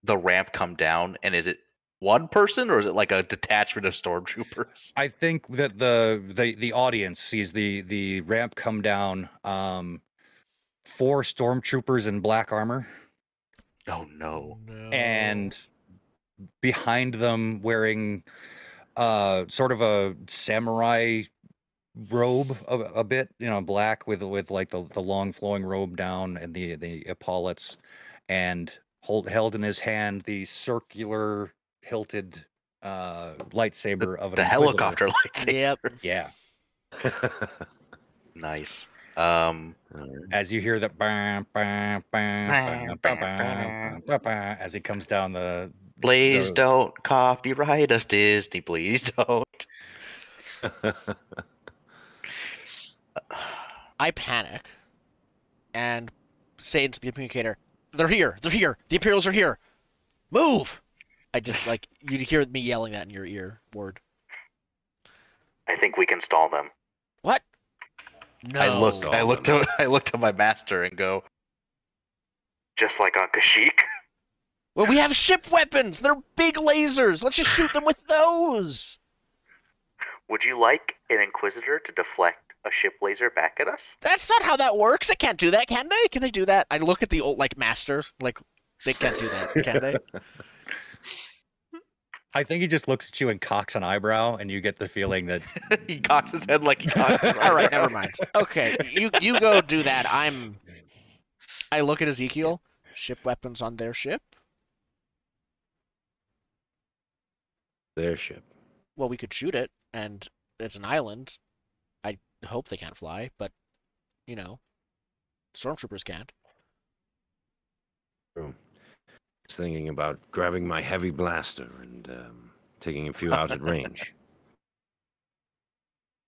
ramp come down, and is it one person or is it like a detachment of stormtroopers? I think that the audience sees the ramp come down. 4 stormtroopers in black armor. Oh no. And behind them wearing sort of a samurai robe a bit, black with like the long flowing robe down and the epaulets, and held in his hand the circular hilted lightsaber of the helicopter lightsaber. Yep. Yeah. Nice. As you hear that as he comes down the Please don't copyright us, Disney. Please don't. I panic and say into the communicator, "They're here! They're here! The Imperials are here! Move!" I just like you to hear me yelling that in your ear. Word. I think we can stall them. What? No. I look to my master and go, just like on Kashyyyk. Well, we have ship weapons. They're big lasers. Let's just shoot them with those. Would you like an Inquisitor to deflect a ship laser back at us? That's not how that works. It can't do that, can they? Can they do that? I look at the old masters, they can't do that, can they? I think he just looks at you and cocks an eyebrow, and you get the feeling that he cocks his head like he cocks an eyebrow. All right, never mind. Okay, you go do that. I look at Ezekiel. Ship weapons on their ship. Their ship. Well, we could shoot it, and it's an island. I hope they can't fly, but stormtroopers can't. True. I was thinking about grabbing my heavy blaster and taking a few out at range.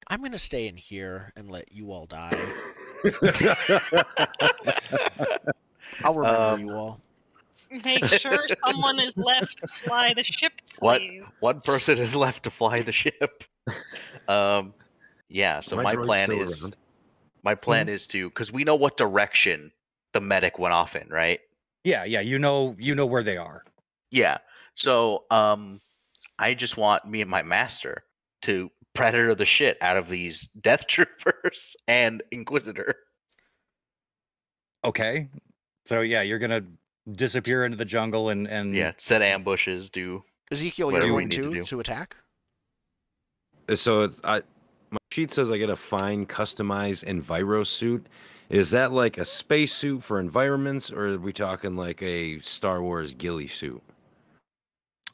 I'm gonna stay in here and let you all die. I'll remember you all. Make sure someone is left to fly the ship, please. One person is left to fly the ship. Yeah, so my plan is to, because we know what direction the medic went off in, right? Yeah, you know where they are. Yeah. So I just want me and my master to predator the shit out of these death troopers and Inquisitor. Okay. So yeah, you're gonna disappear into the jungle and set ambushes, do Ezekiel, you're going to attack? So my sheet says I get a fine customized enviro suit. Is that like a space suit for environments, or are we talking like a Star Wars ghillie suit?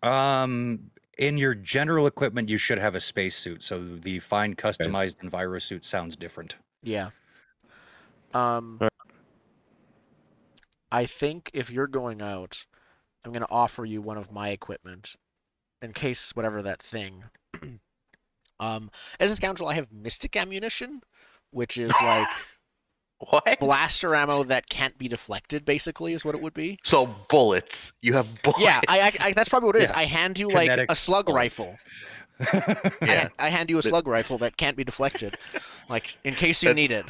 In your general equipment, you should have a space suit. So the fine customized enviro suit sounds different. Yeah. I think if you're going out, I'm going to offer you one of my equipment in case whatever that thing. As a scoundrel, I have mystic ammunition, which is like What? Blaster ammo that can't be deflected, basically, is what it would be. So bullets. You have bullets. Yeah, that's probably what it is. Yeah. I hand you Kinetic like a slug bullets. rifle. Yeah. I hand you a slug rifle that can't be deflected, like in case you need it.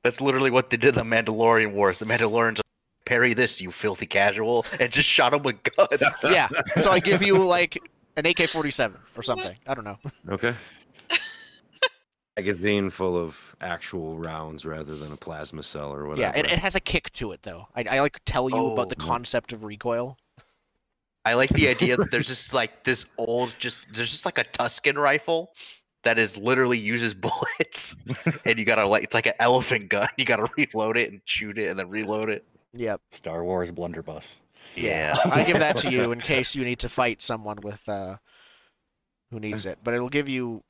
That's literally what they did in the Mandalorian Wars. The Mandalorians parry this, you filthy casual, and just shot him with guns. Yeah, so I give you like an AK-47 or something. I don't know. Okay. Magazine full of actual rounds rather than a plasma cell or whatever. Yeah, it has a kick to it though. I like tell you about the concept of recoil. I like the idea that there's just like this old, there's just like a Tuscan rifle that is literally uses bullets, and you gotta it's like an elephant gun. You gotta reload it and shoot it and then reload it. Yep. Star Wars blunderbuss. Yeah. I give that to you in case you need to fight someone with who needs it. But it'll give you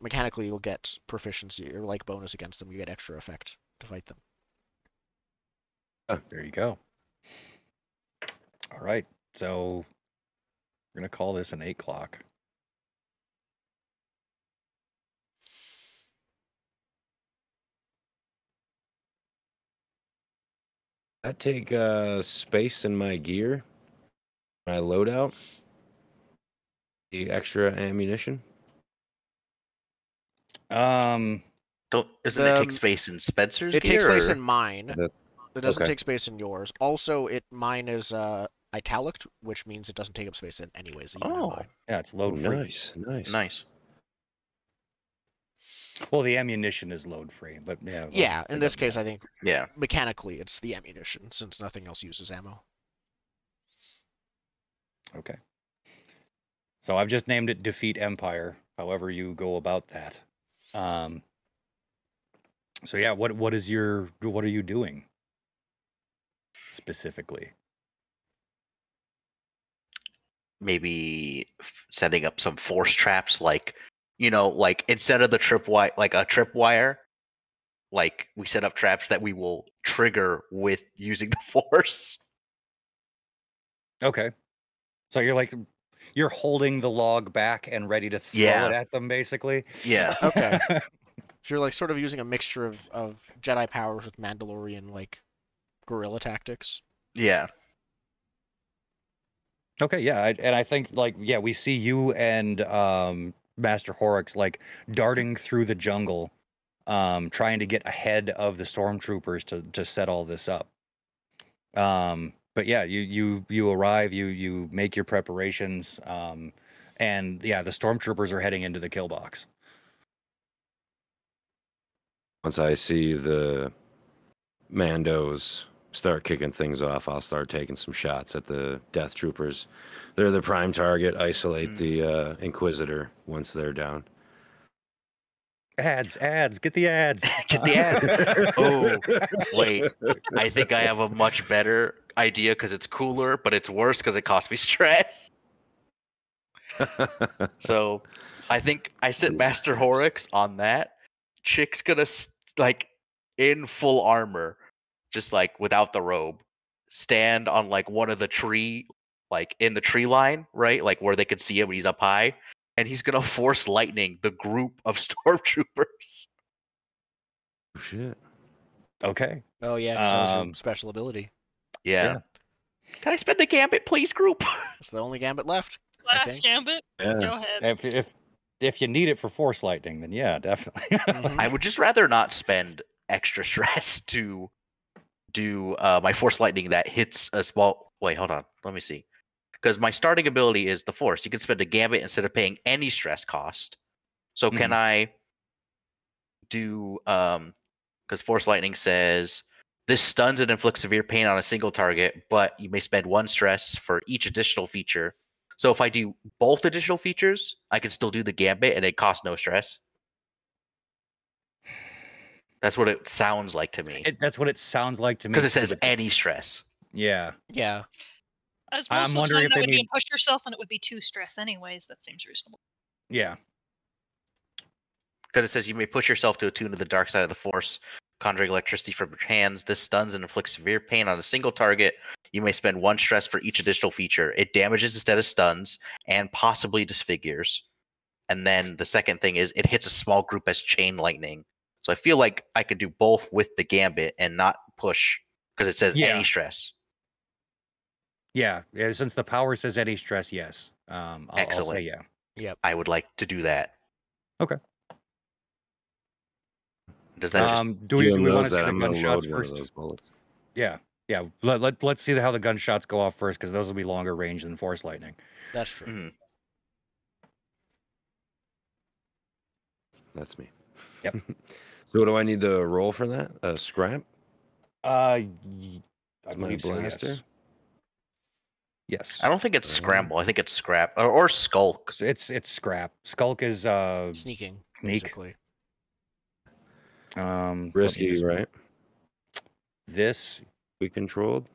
mechanically you'll get proficiency or like bonus against them. You get extra effect to fight them. There you go. All right. So we're gonna call this an 8 o'clock. I take space in my gear, my loadout, the extra ammunition. Doesn't it take space in Spencer's gear? It takes space in mine. That's- It doesn't okay. take space in yours. Also, mine is italic, which means it doesn't take up space in anyways. Even in mine. Yeah, it's load free. Nice. Well, the ammunition is load free, but yeah. Yeah, in it this doesn't case, matter. I think Yeah. mechanically it's the ammunition since nothing else uses ammo. Okay. So I've just named it Defeat Empire, however you go about that. So yeah, what are you doing specifically? Maybe setting up some force traps, like instead of the tripwire, like we set up traps that we will trigger with using the force. Okay. So you're holding the log back and ready to throw it at them, basically. Yeah. Okay. So you're like sort of using a mixture of Jedi powers with Mandalorian like guerrilla tactics. Yeah. Okay, yeah, I think we see you and Master Horrocks like darting through the jungle, trying to get ahead of the stormtroopers to set all this up. But yeah, you arrive, you make your preparations, and yeah, the stormtroopers are heading into the kill box. Once I see the Mandos start kicking things off, I'll start taking some shots at the Death Troopers. They're the prime target. Isolate the Inquisitor once they're down. Ads, get the ads. Get the ads. Oh, wait. I think I have a much better idea because it's cooler, but it's worse because it costs me stress. So I think I set Master Horrocks on that. Chick's gonna in full armor, just like without the robe, stand on like one of the tree, like in the tree line, right? Like where they could see him when he's up high. And he's gonna force lightning the group of stormtroopers. Oh, shit. Okay. Oh yeah, so your special ability. Yeah. Can I spend a gambit, please, group? It's the only gambit left. Last gambit. Yeah. Go ahead. If you need it for force lightning, then yeah, definitely. I would just rather not spend extra stress to do my force lightning that hits a small. Wait, hold on. Let me see. Because my starting ability is the force. You can spend a gambit instead of paying any stress cost. So can I do because force lightning says this stuns and inflicts severe pain on a single target, but you may spend 1 stress for each additional feature. So if I do both additional features, I can still do the gambit and it costs no stress. That's what it sounds like to me. That's what it sounds like to me. Because it says any stress. Yeah. Yeah. As most of the time, that would be push yourself, and it would be 2 stress anyways. That seems reasonable. Yeah. Because it says you may push yourself to attune to the dark side of the force, conjuring electricity from your hands. This stuns and inflicts severe pain on a single target. You may spend 1 stress for each additional feature. It damages instead of stuns, and possibly disfigures. And then the second thing is it hits a small group as chain lightning. So I feel like I could do both with the gambit and not push because it says any stress. Yeah, since the power says any stress, yes. I'll say yeah. Yep. I would like to do that. Okay. Does that do we want to see the gunshots first? Yeah. Let's see how the gunshots go off first, because those will be longer range than force lightning. That's true. That's me. Yep. So do I need to roll for that? Scrap? I believe so, yes. Yes. I don't think it's scramble. I think it's scrap or skulk. It's scrap. Skulk is sneaking. Sneak. Basically. Risky, right? This we controlled.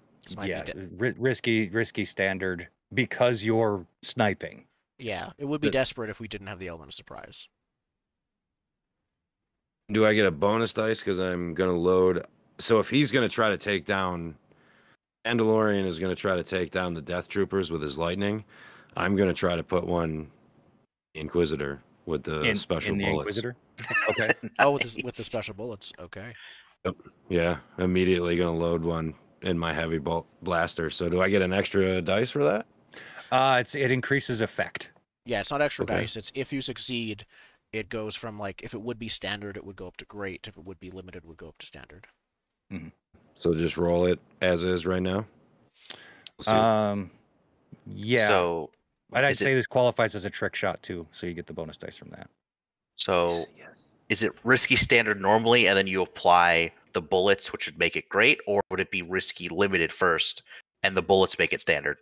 Yeah, risky standard because you're sniping. Yeah, it would be desperate if we didn't have the element of surprise. Do I get a bonus dice because I'm gonna load? So if he's gonna try to take down, Mandalorian is gonna try to take down the Death Troopers with his lightning. I'm gonna try to put one Inquisitor with the special bullets. Inquisitor? Okay. Oh, with the special bullets. Okay. Yep. Yeah, immediately gonna load one in my heavy bolt blaster. So do I get an extra dice for that? It increases effect. Yeah, it's not extra dice. It's if you succeed, it goes from like if it would be standard, it would go up to great. If it would be limited, it would go up to standard. Mm-hmm. So just roll it as is right now. Yeah. So I'd say this qualifies as a trick shot too, so you get the bonus dice from that. So is it risky standard normally, and then you apply the bullets, which would make it great, or would it be risky limited first, and the bullets make it standard?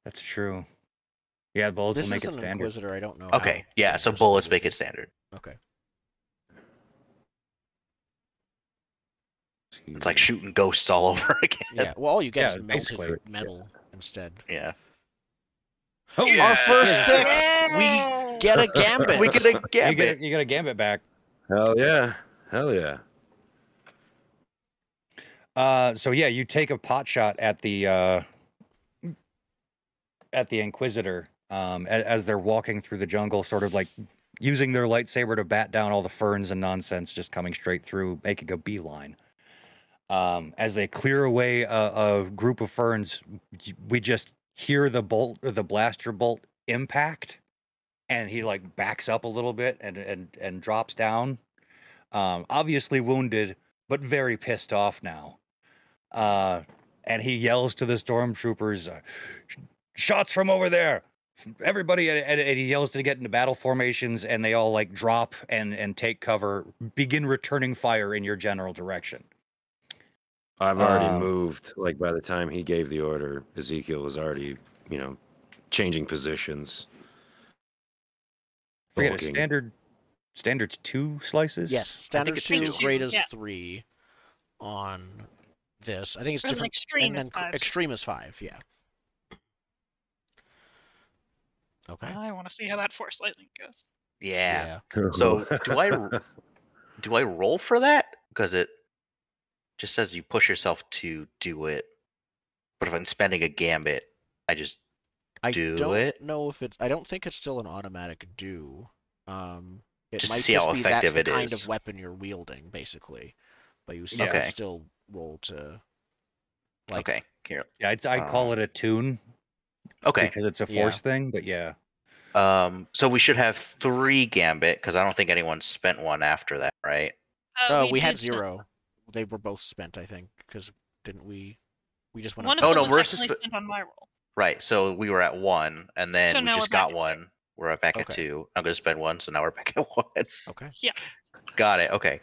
That's true. Yeah, bullets will make it standard. Inquisitor, I don't know. Okay, yeah, so bullets make it standard. Okay. It's like shooting ghosts all over again. Yeah, well, all you get is melted metal instead. Yeah. Oh, our first 6! We get a gambit. We get a gambit. You get a gambit back. Hell yeah. Hell yeah. So yeah, you take a pot shot at the Inquisitor as they're walking through the jungle, sort of like using their lightsaber to bat down all the ferns and nonsense just coming straight through, making a beeline. As they clear away a group of ferns, we just hear the bolt or the blaster bolt impact, and he like backs up a little bit and drops down. Obviously wounded, but very pissed off now. And he yells to the stormtroopers, "Shots from over there! Everybody!" And he yells to get into battle formations, and they all like drop and take cover, begin returning fire in your general direction. I've already moved. Like by the time he gave the order, Ezekiel was already, changing positions. Forget it. Standard's 2 slices? Yes, standard's 2, great is 3 on this. I think it's different. Extreme and then extreme is 5, yeah. Okay. I want to see how that force lightning goes. Yeah. So do I roll for that? Because it just says you push yourself to do it. But if I'm spending a gambit, I just do it. I don't know if it's. I don't think it's still an automatic do. It just might see just how be effective that's the it kind is. of weapon you're wielding, basically. But you still roll to. Like, okay. Here. Yeah, I'd call it a tune. Okay. Because it's a force thing, but yeah. So we should have 3 gambit because I don't think anyone spent one after that, right? We had 0. They were both spent, I think, because didn't we? We just went. One of them was spent on my roll. Right. So we were at 1, and then we just got 1. We're back at 2. I'm gonna spend 1, so now we're back at 1. Okay. Yeah. Got it. Okay.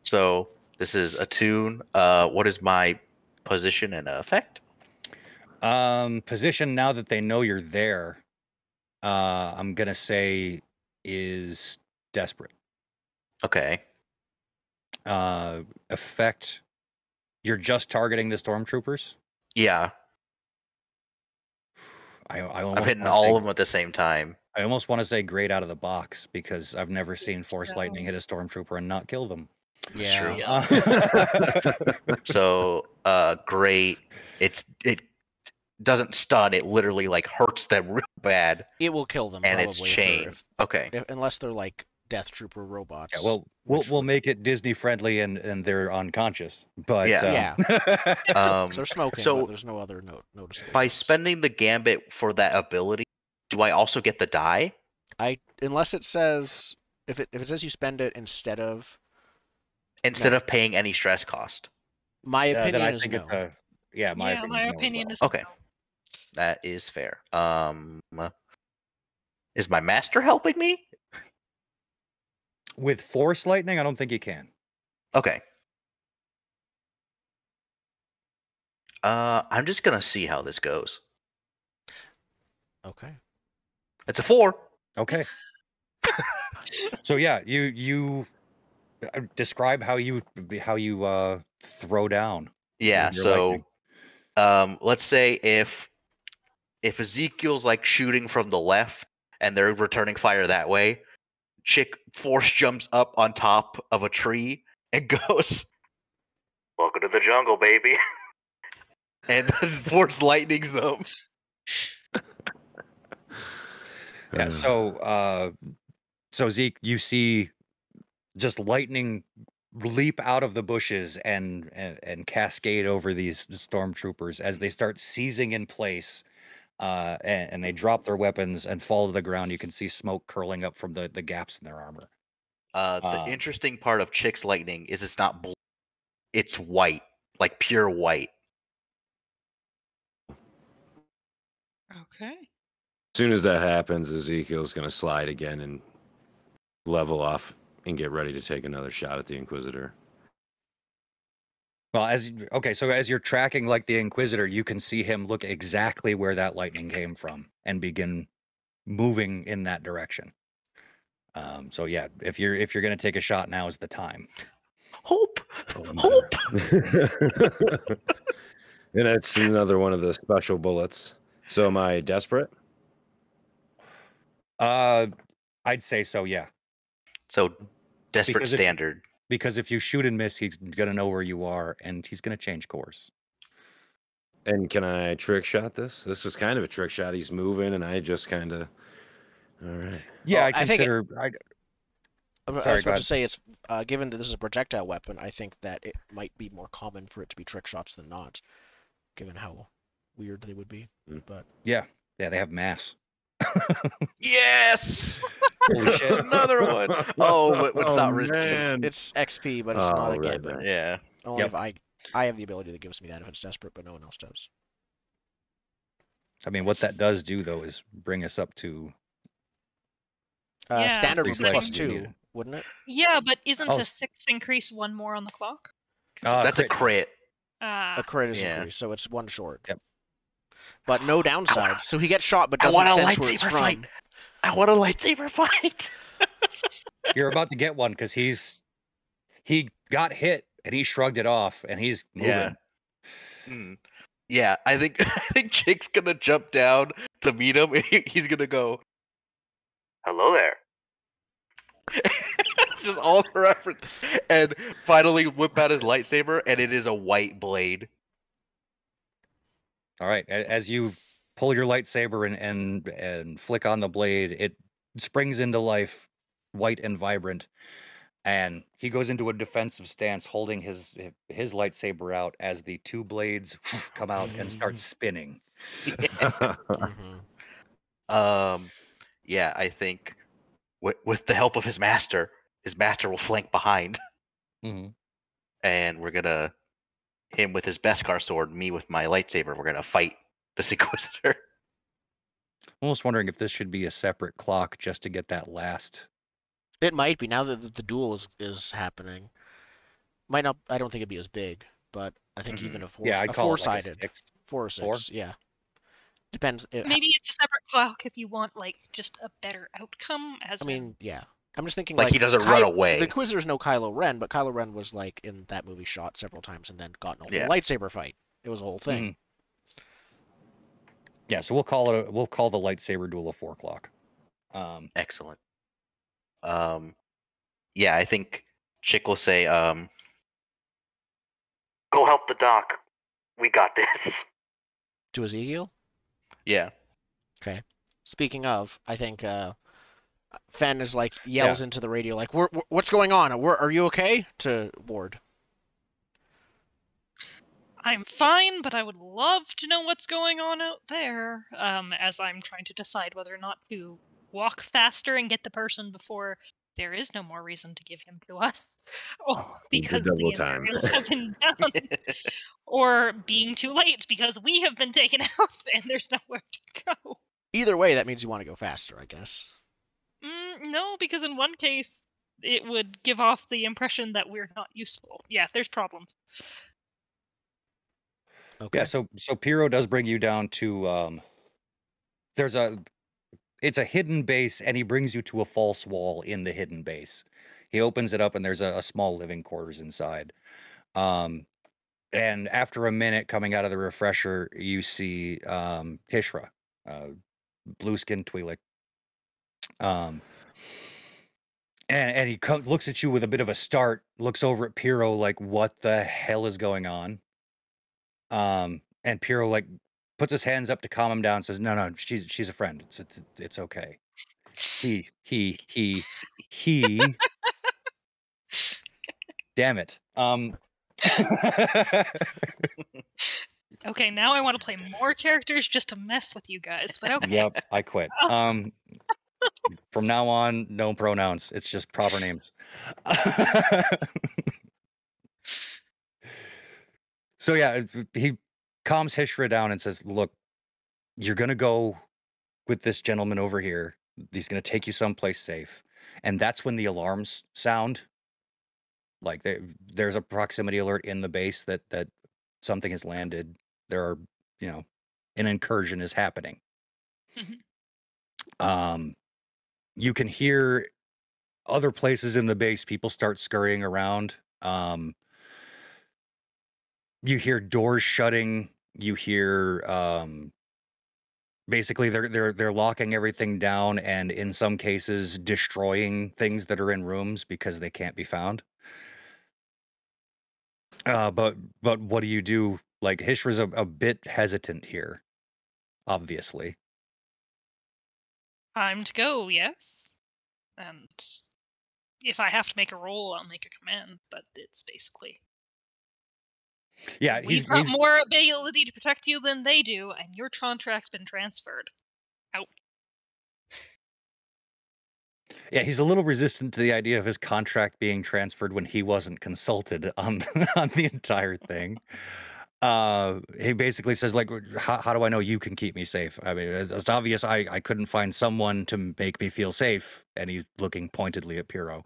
So this is a tune. What is my position and effect? Position now that they know you're there. I'm gonna say is desperate. Okay. Effect. You're just targeting the stormtroopers? Yeah. I'm hitting all of them at the same time. I almost want to say great out of the box because I've never seen force lightning hit a stormtrooper and not kill them. Yeah. True. So great. It doesn't stun. It literally like hurts them real bad. It will kill them. And it's chained. Okay. Unless they're like Death Trooper robots. Yeah, well, we'll make it Disney friendly, and they're unconscious. But yeah. They're smoking, so but there's no other noticeable. By spending the gambit for that ability, do I also get the die? Unless it says if it says you spend it instead of paying any stress cost. My opinion then I is think no. it's a my opinion is okay. That is fair. Is my master helping me? With Force Lightning, I don't think you can. Okay. I'm just gonna see how this goes. Okay. It's a 4. Okay. So yeah, you describe how you throw down. Yeah. So, let's say if Ezekiel's like shooting from the left and they're returning fire that way, Chick Force jumps up on top of a tree and goes, "Welcome to the jungle, baby." And Force lightnings them. Yeah, so Zeke, you see just lightning leap out of the bushes and cascade over these stormtroopers as they start seizing in place, and they drop their weapons and fall to the ground. You can see smoke curling up from the gaps in their armor. The interesting part of Chick's lightning is it's not blue, it's white, like pure white. Okay. As soon as that happens, Ezekiel's going to slide again and level off and get ready to take another shot at the Inquisitor. Well, so as you're tracking like the Inquisitor, you can see him look exactly where that lightning came from and begin moving in that direction. So yeah, if you're going to take a shot, now is the time. Hope. And that's another one of the special bullets. So am I desperate? I'd say so, yeah. So desperate standard. Because if you shoot and miss, he's gonna know where you are, and he's gonna change course. And can I trick shot this? This is kind of a trick shot. He's moving, and I just kind of. All right. Yeah, I consider. I was about to say it's given that this is a projectile weapon. I think that it might be more common for it to be trick shots than not, given how weird they would be. But yeah, they have mass. Yes. Holy shit. That's another one. Oh, but it's not risky. It's XP, but it's not a gambit. Right. Yeah. Only if I have the ability that gives me that if it's desperate, but no one else does. I mean, what that does do though is bring us up to standard would be +2, wouldn't it? Yeah, but isn't a 6 increase 1 more on the clock? That's a crit. A crit is increased, so it's 1 short. Yep. But no downside. So he gets shot, but doesn't sense where it's from. I want a lightsaber fight. You're about to get one because he got hit and he shrugged it off and he's moving. Yeah, I think Chick's gonna jump down to meet him. And he's gonna go, "Hello there." Just all the reference, and finally whip out his lightsaber, and it is a white blade. All right, as you pull your lightsaber and flick on the blade, it springs into life, white and vibrant, and he goes into a defensive stance, holding his lightsaber out as the 2 blades come out and start spinning. Yeah, I think with the help of his master will flank behind, and we're gonna. Him with his Beskar sword, me with my lightsaber. We're gonna fight this Inquisitor. I'm almost wondering if this should be a separate clock just to get that last. It might be now that the duel is happening. Might not. I don't think it'd be as big, but I think even a 4-sided, like 4 or 6, yeah. Depends. Maybe it's a separate clock if you want like just a better outcome. Yeah. I'm just thinking like he doesn't run away. The Inquisitor's no Kylo Ren, but Kylo Ren was like in that movie shot several times and then got in a whole lightsaber fight. It was a whole thing. Yeah, so we'll call the lightsaber duel a 4 o'clock. Excellent. Yeah, I think Chick will say, "Go help the doc. We got this." To Ezekiel? Yeah. Okay. Speaking of, I think Fen is like yells into the radio, like, "What's going on? Are you okay?" to Ward. I'm fine, but I would love to know what's going on out there. As I'm trying to decide whether or not to walk faster and get the person before there is no more reason to give him to us, because the Imperials have been down, or being too late because we have been taken out and there's nowhere to go. Either way, that means you want to go faster, I guess. No, because in one case, it would give off the impression that we're not useful. Yeah, there's problems. Okay. Yeah, so Piro does bring you down to it's a hidden base, and he brings you to a false wall in the hidden base. He opens it up, and there's a small living quarters inside. And after a minute coming out of the refresher, you see Hishra, blue-skinned Twi'lek. And he looks at you with a bit of a start, looks over at Piro like, what the hell is going on? And Piro like puts his hands up to calm him down, says, no, she's a friend. It's okay. He. Damn it. Okay, now I want to play more characters just to mess with you guys, but okay. Yep, I quit. From now on, no pronouns. It's just proper names. So yeah, he calms Hishra down and says, look, you're going to go with this gentleman over here. He's going to take you someplace safe. And that's when the alarms sound. Like there's a proximity alert in the base that something has landed. There are, an incursion is happening. You can hear other places in the base, people start scurrying around. You hear doors shutting. You hear basically they're locking everything down, and in some cases destroying things that are in rooms because they can't be found. But what do you do? Like, Hishra's a bit hesitant here, obviously. Time to go, yes. And if I have to make a roll, I'll make a command, but it's basically... Yeah, we've got more ability to protect you than they do, and your contract's been transferred. Out. Yeah, he's a little resistant to the idea of his contract being transferred when he wasn't consulted on the entire thing. He basically says, like, how do I know you can keep me safe? I mean, it's obvious I couldn't find someone to make me feel safe. And he's looking pointedly at Piro.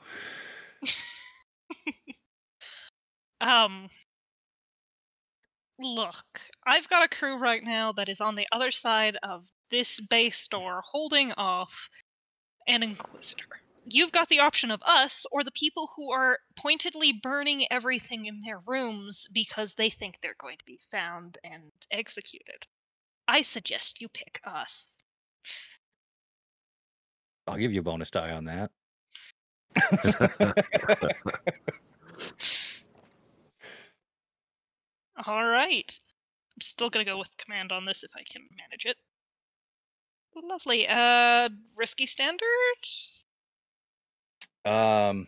Look, I've got a crew right now that is on the other side of this base door holding off an Inquisitor. You've got the option of us or the people who are pointedly burning everything in their rooms because they think they're going to be found and executed. I suggest you pick us. I'll give you a bonus die on that. All right. I'm still going to go with command on this if I can manage it. Lovely. Risky standards? It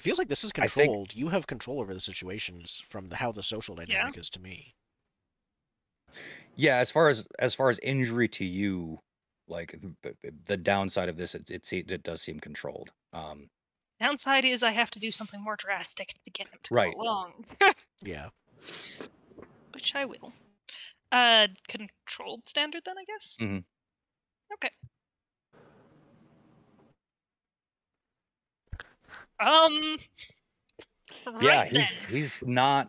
feels like this is controlled. You have control over the situations from how the social dynamic is to me. Yeah, as far as injury to you, like the downside of this, it does seem controlled. Downside is I have to do something more drastic to get him to go along. Yeah. Which I will. Controlled standard then, I guess? Mm-hmm. Okay. Yeah, he's not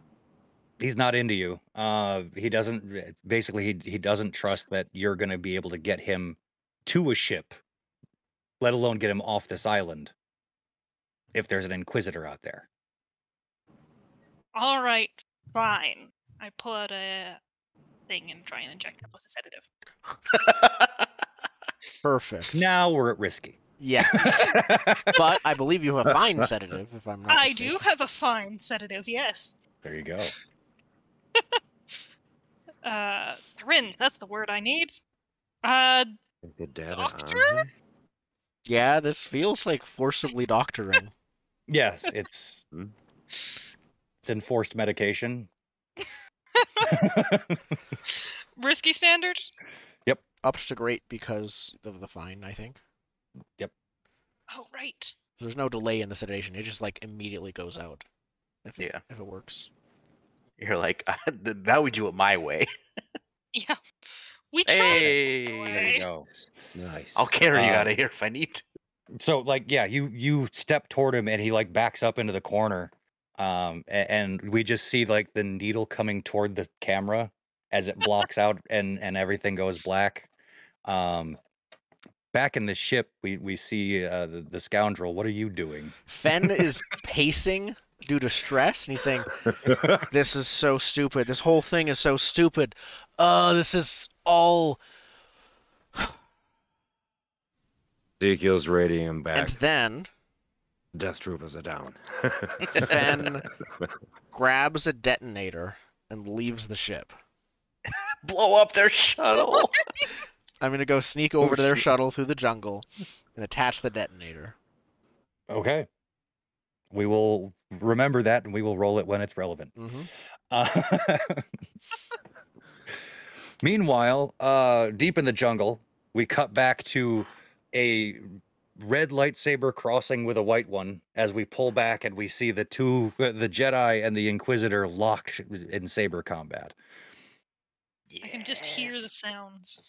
into you. He doesn't trust that you're going to be able to get him to a ship, let alone get him off this island if there's an Inquisitor out there. All right, fine. I pull out a thing and try and inject him with a sedative. Perfect. Now we're at risky. Yeah. But I believe you have a fine sedative, if I'm not mistaken. I do have a fine sedative, yes. There you go. Syringe, that's the word I need. The data Doctor? on him? Yeah, this feels like forcibly doctoring. Yes, it's enforced medication. Risky standard? Yep. Ups to great because of the fine, I think. Yep. Oh, right. There's no delay in the sedation. It just like immediately goes out. If it works. You're like, now we do it my way. Yeah. We tried Hey, there you go. Nice. I'll carry you out of here if I need to. So like, yeah, you step toward him and he like backs up into the corner. And we just see like the needle coming toward the camera as it blocks out and everything goes black. Back in the ship, we see the scoundrel. What are you doing? Fen is pacing due to stress, and he's saying, "This is so stupid. This whole thing is so stupid. This is all." Ezekiel's radium back. And then Death Troopers are down. Fen grabs a detonator and leaves the ship. Blow up their shuttle. I'm gonna go sneak over to their shuttle through the jungle and attach the detonator. Okay. We will remember that, and we will roll it when it's relevant. Meanwhile, deep in the jungle, we cut back to a red lightsaber crossing with a white one as we pull back and we see the Jedi and the Inquisitor locked in saber combat. I can just hear the sounds.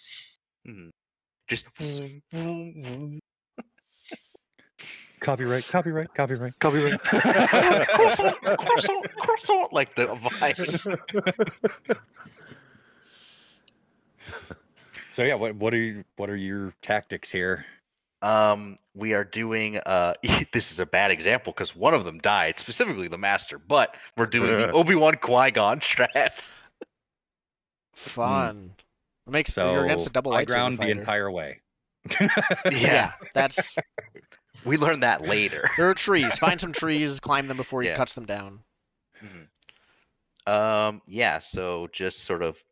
Just copyright. Croissant, like the vibe. So yeah, what are your tactics here? We are doing this is a bad example because one of them died, specifically the master, but we're doing the Obi-Wan Qui-Gon strats. Fun. It makes you're against a double high lightsaber ground fighter. the entire way. Yeah, that's we learned that later. There are trees. Find some trees, climb them before he cuts them down. Yeah, so just sort of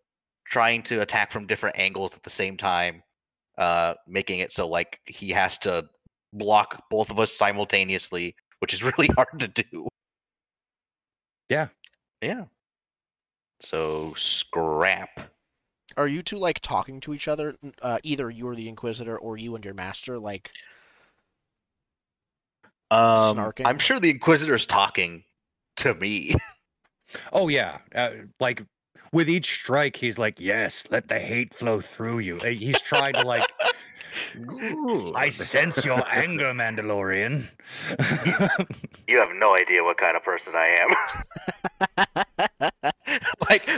trying to attack from different angles at the same time, making it so like he has to block both of us simultaneously, which is really hard to do. Yeah. So scrap. Are you two like talking to each other? Either you or the Inquisitor, or you and your master, like snarking? I'm sure the Inquisitor's talking to me. Oh yeah, like with each strike, he's like, "Yes, let the hate flow through you." He's trying to like, I sense your anger, Mandalorian. You have no idea what kind of person I am.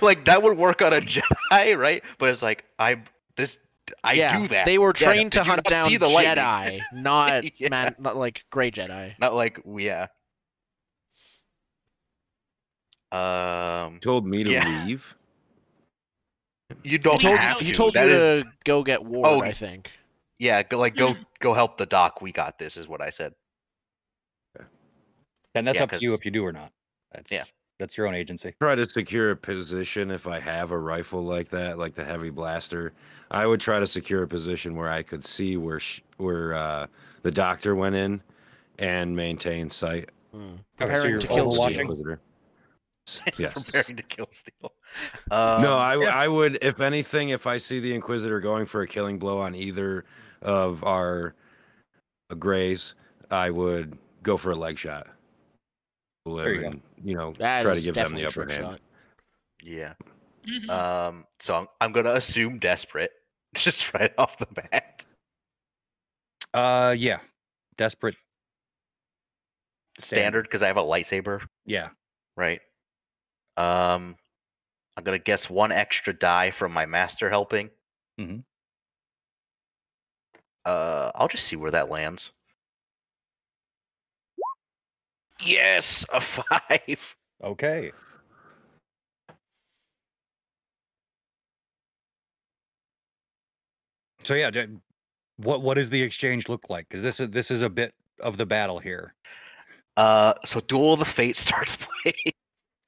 like that would work on a Jedi, right? But it's like I do that. They were trained to hunt down Jedi, not not like gray Jedi. Not like Told me to leave. You don't have to. He told you to go get Ward, I think. Yeah, go help the doc. We got this, is what I said. And that's up to you if you do or not. That's your own agency. Try to secure a position if I have a rifle like that, like the heavy blaster. I would try to secure a position where I could see where the doctor went in and maintain sight. Preparing to kill Steal. Yes. Preparing to kill Steal. No, I would, if anything, if I see the Inquisitor going for a killing blow on either of our grays, I would go for a leg shot. And, try to give them the upper hand. Yeah. So I'm gonna assume desperate, just right off the bat. Yeah, desperate. Standard because I have a lightsaber. Yeah. Right. I'm gonna guess one extra die from my master helping. I'll just see where that lands. Yes, a 5. Okay. So yeah, what does the exchange look like? Because this is a bit of the battle here. So Duel of the Fate starts playing.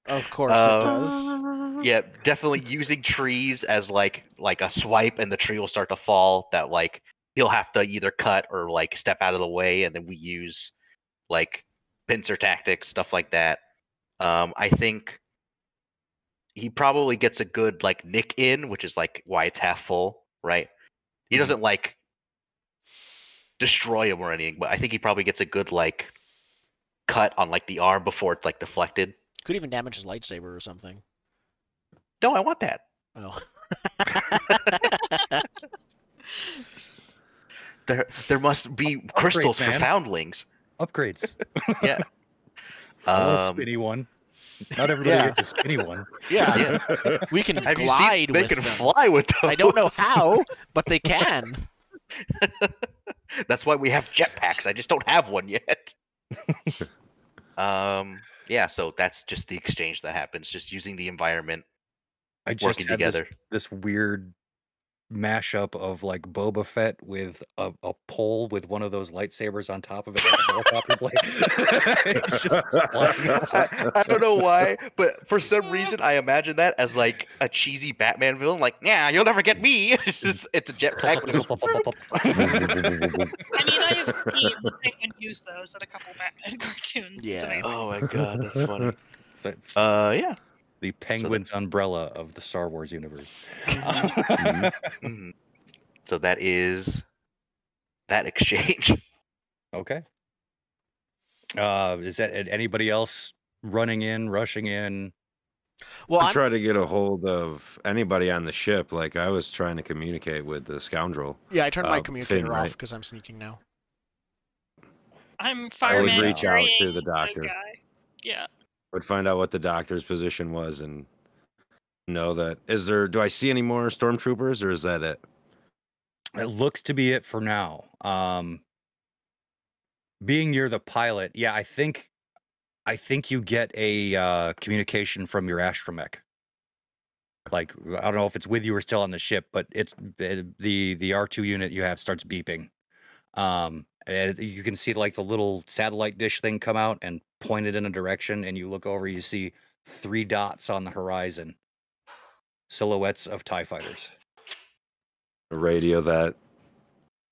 Of course it does. Yeah, definitely using trees as like a swipe, and the tree will start to fall. That like he'll have to either cut or like step out of the way, and then we use like pincer tactics, stuff like that. I think he probably gets a good like nick in, which is like why it's half full, right? He doesn't like destroy him or anything, but I think he probably gets a good like cut on like the arm before it's like deflected. Could even damage his lightsaber or something. No, I want that. Oh. There must be crystals for foundlings. Upgrades. Yeah. A spinny one. Not everybody gets a spinny one. Yeah. We can Have glide they with can them. fly with those. I don't know how, but they can. That's why we have jetpacks. I just don't have one yet. Yeah, so that's just the exchange that happens, just using the environment, working together. This weird mashup of like Boba Fett with a pole with one of those lightsabers on top of it, like a helicopter blade. It's just I don't know why, but for some reason I imagine that as like a cheesy Batman villain, like, yeah, you'll never get me. It's a jetpack. I mean, I have seen the Penguin use those at a couple Batman cartoons. Yeah. It's amazing. Oh my god, that's funny. So, Yeah. the Penguin's umbrella of the Star Wars universe. So that is that exchange. Okay. Is that anybody else running in, rushing in? Well, I try to get a hold of anybody on the ship. Like I was trying to communicate with the scoundrel. Yeah, I turned my communicator Finn, off right? because I'm sneaking now. I'm fireman. I would reach out to carrying the doctor. guy. Yeah. Would find out what the doctor's position was and know that. Do I see any more stormtroopers or is that it? It looks to be it for now. Being you're the pilot, yeah, I think you get a communication from your astromech. Like, I don't know if it's with you or still on the ship, but it's the R2 unit you have starts beeping. And you can see like the little satellite dish thing come out and point it in a direction, and you look over, you see 3 dots on the horizon, silhouettes of TIE fighters. A radio that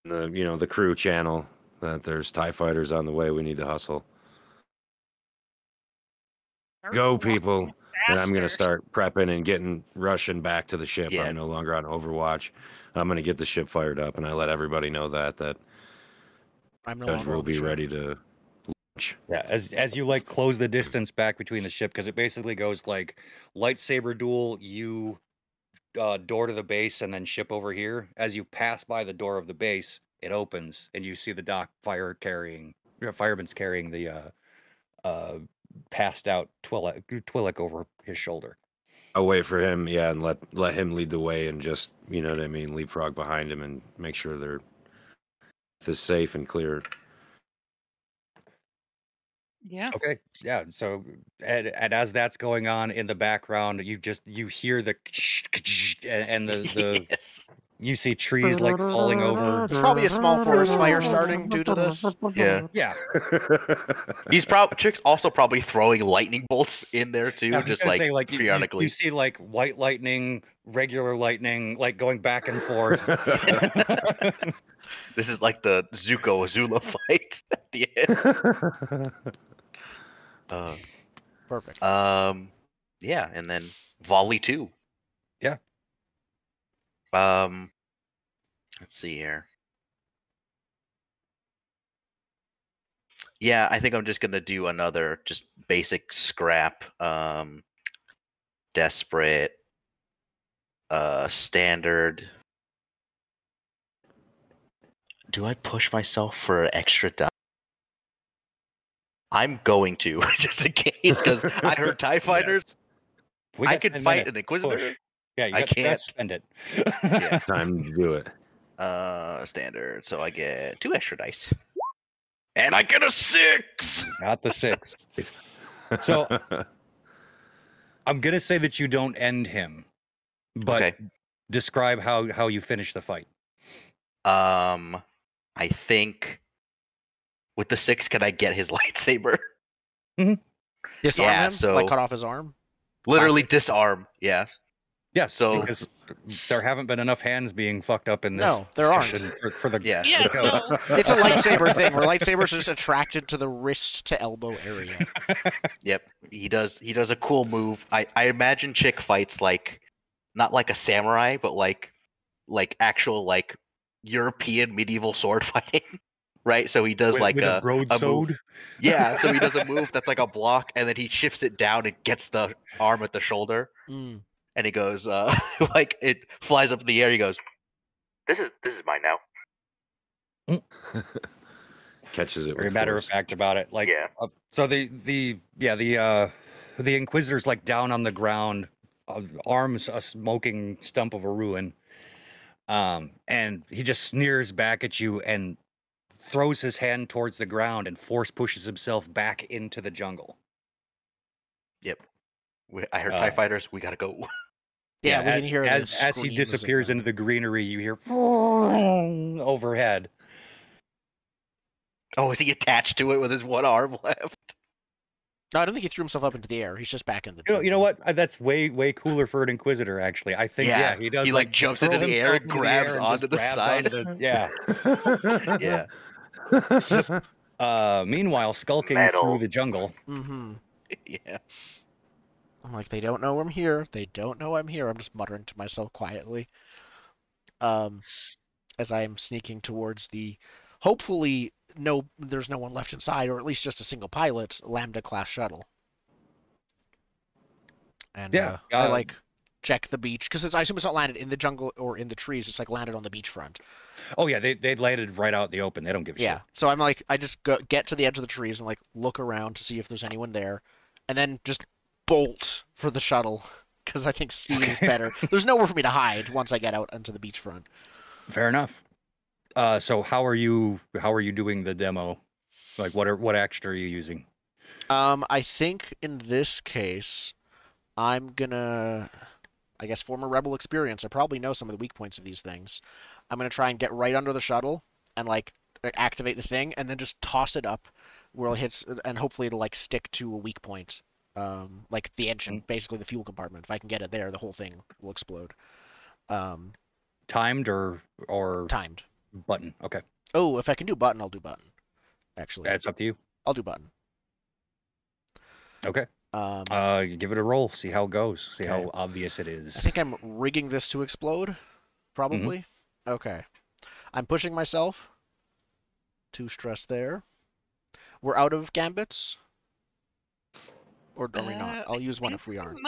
the crew channel that there's TIE fighters on the way. We need to hustle. Go, people. And I'm going to start prepping and rushing back to the ship. Yeah. I'm no longer on Overwatch. I'm going to get the ship fired up, and I let everybody know that I'm no Judge longer will on the be ship. ready to launch. Yeah, as you like close the distance back between the ship, because it basically goes like lightsaber duel, you door to the base, and then ship over here. As you pass by the door of the base, it opens, and you see the fireman's carrying the passed out Twi'lek over his shoulder. I'll wait for him, yeah, and let him lead the way, and just leapfrog behind him and make sure they're safe and clear. Yeah. Okay, yeah. So and as that's going on in the background, you hear the and the Yes. you see trees like falling over. There's probably a small forest fire starting due to this. Yeah. Yeah. Trick's also probably throwing lightning bolts in there too, just like, periodically. You see like white lightning, regular lightning, like going back and forth. This is like the Zuko Azula fight at the end. Perfect. Yeah, and then volley 2. Yeah. Let's see here. Yeah, I think I'm just gonna do another just basic scrap, desperate, standard. Do I push myself for extra die? I'm going to, just in case, because I heard TIE fighters. Yeah. I could fight an Inquisitor. Push. Yeah, I can't spend it. Yeah. Time to do it. Standard. So I get 2 extra dice. And I get a 6! Not the 6. So I'm gonna say that you don't end him, but Okay. describe how you finish the fight. I think with the 6, can I get his lightsaber? Disarm him? so Like cut off his arm? Literally disarm. Yeah. Yeah, so because there haven't been enough hands being fucked up in this there session aren't. for the no. It's a lightsaber thing where lightsabers are just attracted to the wrist to elbow area. Yep, he does a cool move. I imagine Chick fights like not like a samurai, but like actual like European medieval sword fighting. Right, so he does with a broadsword. Move. Yeah, so he does a move that's like a block, and then he shifts it down and gets the arm at the shoulder. And he goes, like it flies up in the air. He goes, "This is mine now." Catches it. Very matter of fact about it. Like, so the Inquisitor's like down on the ground, arms a smoking stump of a ruin, and he just sneers back at you and throws his hand towards the ground and force pushes himself back into the jungle. Yep. I heard TIE fighters. We gotta go. Yeah, we can hear as he disappears into the greenery, you hear overhead. Oh, is he attached to it with his one arm left? No, I don't think he threw himself up into the air. He's just back in the. You know what? That's way cooler for an Inquisitor. Actually, I think he does. He like jumps into the air and grabs onto the side. Meanwhile, skulking through the jungle. Yeah. I'm like, they don't know I'm here. They don't know I'm here. I'm just muttering to myself quietly. As I am sneaking towards the, hopefully, there's no one left inside, or at least just a single pilot, Lambda-class shuttle. And I like check the beach, because I assume it's not landed in the jungle or in the trees. It's like landed on the beachfront. Oh yeah, they landed right out in the open. They don't give a shit. Yeah, so I'm like, I just get to the edge of the trees and like look around to see if there's anyone there, and then just bolt for the shuttle, because I think speed is better. There's nowhere for me to hide once I get out onto the beachfront. Fair enough. So how are you doing the demo? Like what action are you using? I think in this case, I'm gonna, I guess, former Rebel experience. I probably know some of the weak points of these things. I'm gonna try and get right under the shuttle and like activate the thing, and then just toss it up where it hits, and hopefully it'll like stick to a weak point. Like the engine, basically the fuel compartment. If I can get it there, the whole thing will explode. Timed or timed? Button. Okay. Oh, if I can do button, I'll do button. Actually, that's up to you. I'll do button. Okay. Give it a roll. See how it goes. See how obvious it is. I think I'm rigging this to explode. Probably. Okay. I'm pushing myself. 2 stress there. We're out of gambits. Or are we not? I'll use one if we aren't.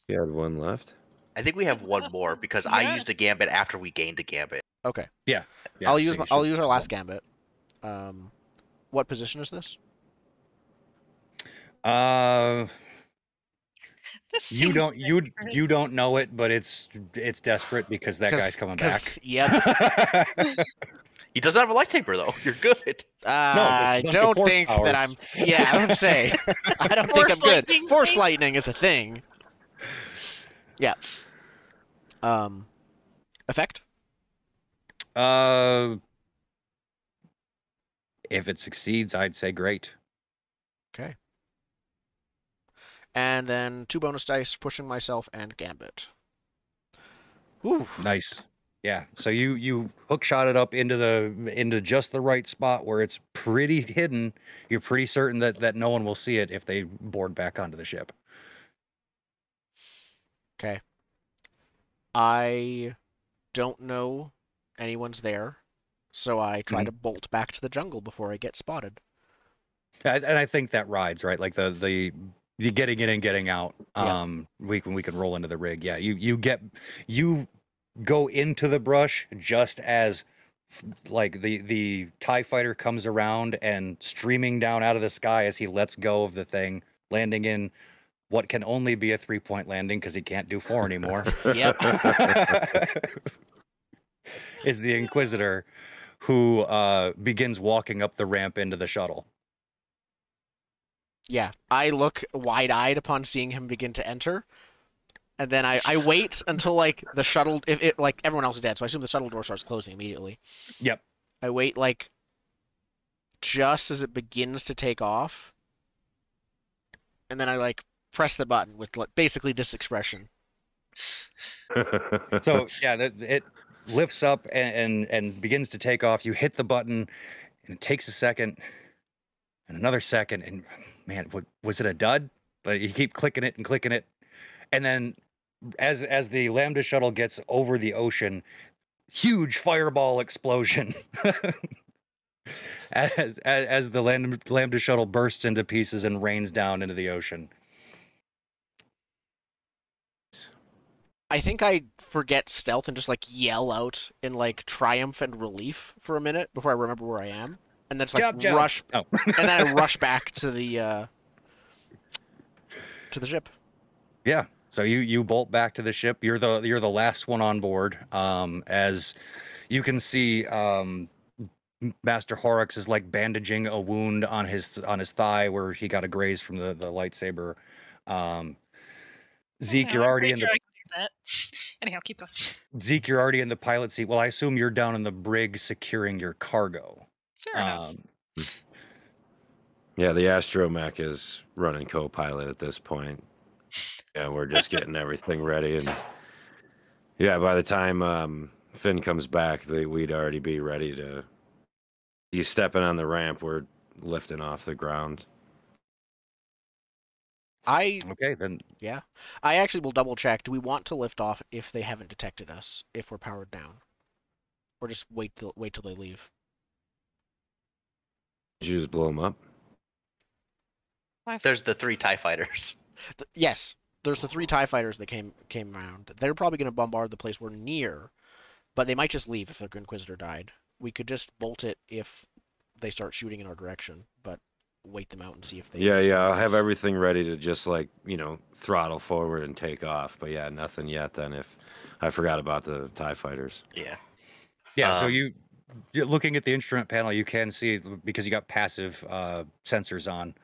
You had one left? I think we have one more because I used a gambit after we gained a gambit. Okay. Yeah. I'll use our last gambit. What position is this? You don't know it, but it's desperate because that guy's coming back. Yep. He doesn't have a lightsaber though. You're good. I don't think that I'm. Yeah, I would say. I don't think I'm good. Force lightning is a thing. Yeah. Effect. If it succeeds, I'd say great. Okay. And then 2 bonus dice, pushing myself and gambit. Ooh. Nice. Yeah. So you hook shot it up into just the right spot where it's pretty hidden. You're pretty certain that no one will see it if they board back onto the ship. Okay. I don't know anyone's there, so I try to bolt back to the jungle before I get spotted. And I think that rides, right? Like the getting in and getting out. We can roll into the rig. Yeah, you go into the brush just as like the TIE fighter comes around and streaming down out of the sky as he lets go of the thing, landing in what can only be a 3-point landing because he can't do 4 anymore. Yep. Is the Inquisitor, who begins walking up the ramp into the shuttle. Yeah, I look wide-eyed upon seeing him begin to enter, and then I wait until like the shuttle, if it like everyone else is dead, so I assume the shuttle door starts closing immediately. Yep. I wait like just as it begins to take off, and then I like press the button with basically this expression. So yeah, it lifts up and begins to take off. You hit the button, and it takes a second, and another second, and man, was it a dud? But you keep clicking it, and then as the Lambda shuttle gets over the ocean, huge fireball explosion. as the Lambda shuttle bursts into pieces and rains down into the ocean. I think I forget stealth and just like yell out in like triumph and relief for a minute before I remember where I am, and then it's like rush, and then I rush back to the ship. Yeah. So you bolt back to the ship. You're the last one on board. As you can see, Master Horrocks is like bandaging a wound on his thigh where he got a graze from the lightsaber. Zeke, you're already in the. Anyhow, keep going. Zeke, you're already in the pilot seat. Well, I assume you're down in the brig securing your cargo. Fair enough. Yeah, the astromech is running co-pilot at this point. Yeah, we're just getting everything ready, and yeah, by the time Finn comes back, we'd already be ready to. He's stepping on the ramp. We're lifting off the ground. Okay, then. Yeah, I actually will double check. Do we want to lift off if they haven't detected us, if we're powered down, or just wait till they leave? Did you just blow them up? There's the 3 TIE fighters. Yes, there's the 3 TIE fighters that came around. They're probably going to bombard the place we're near, but they might just leave if the Inquisitor died. We could just bolt it if they start shooting in our direction, but wait them out and see if they. Yeah. I'll have everything ready to just throttle forward and take off. But yeah, nothing yet. Then if I forgot about the TIE fighters. Yeah. So you're looking at the instrument panel, you can see, because you got passive sensors on.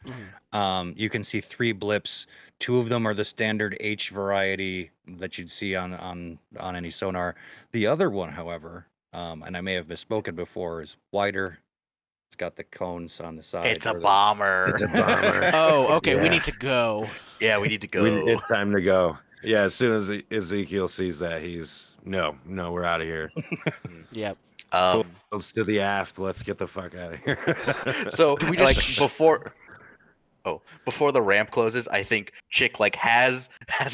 Mm-hmm. You can see 3 blips. 2 of them are the standard H variety that you'd see on any sonar. The other one, however, and I may have misspoken before, is wider. It's got the cones on the side. It's a bomber. It's a bomber. Oh, okay. Yeah. We need to go. Yeah, we need to go. It's time to go. Yeah, as soon as Ezekiel sees that, he's no, we're out of here. Yep. Let's to the aft. Let's get the fuck out of here. So before the ramp closes, I think Chick has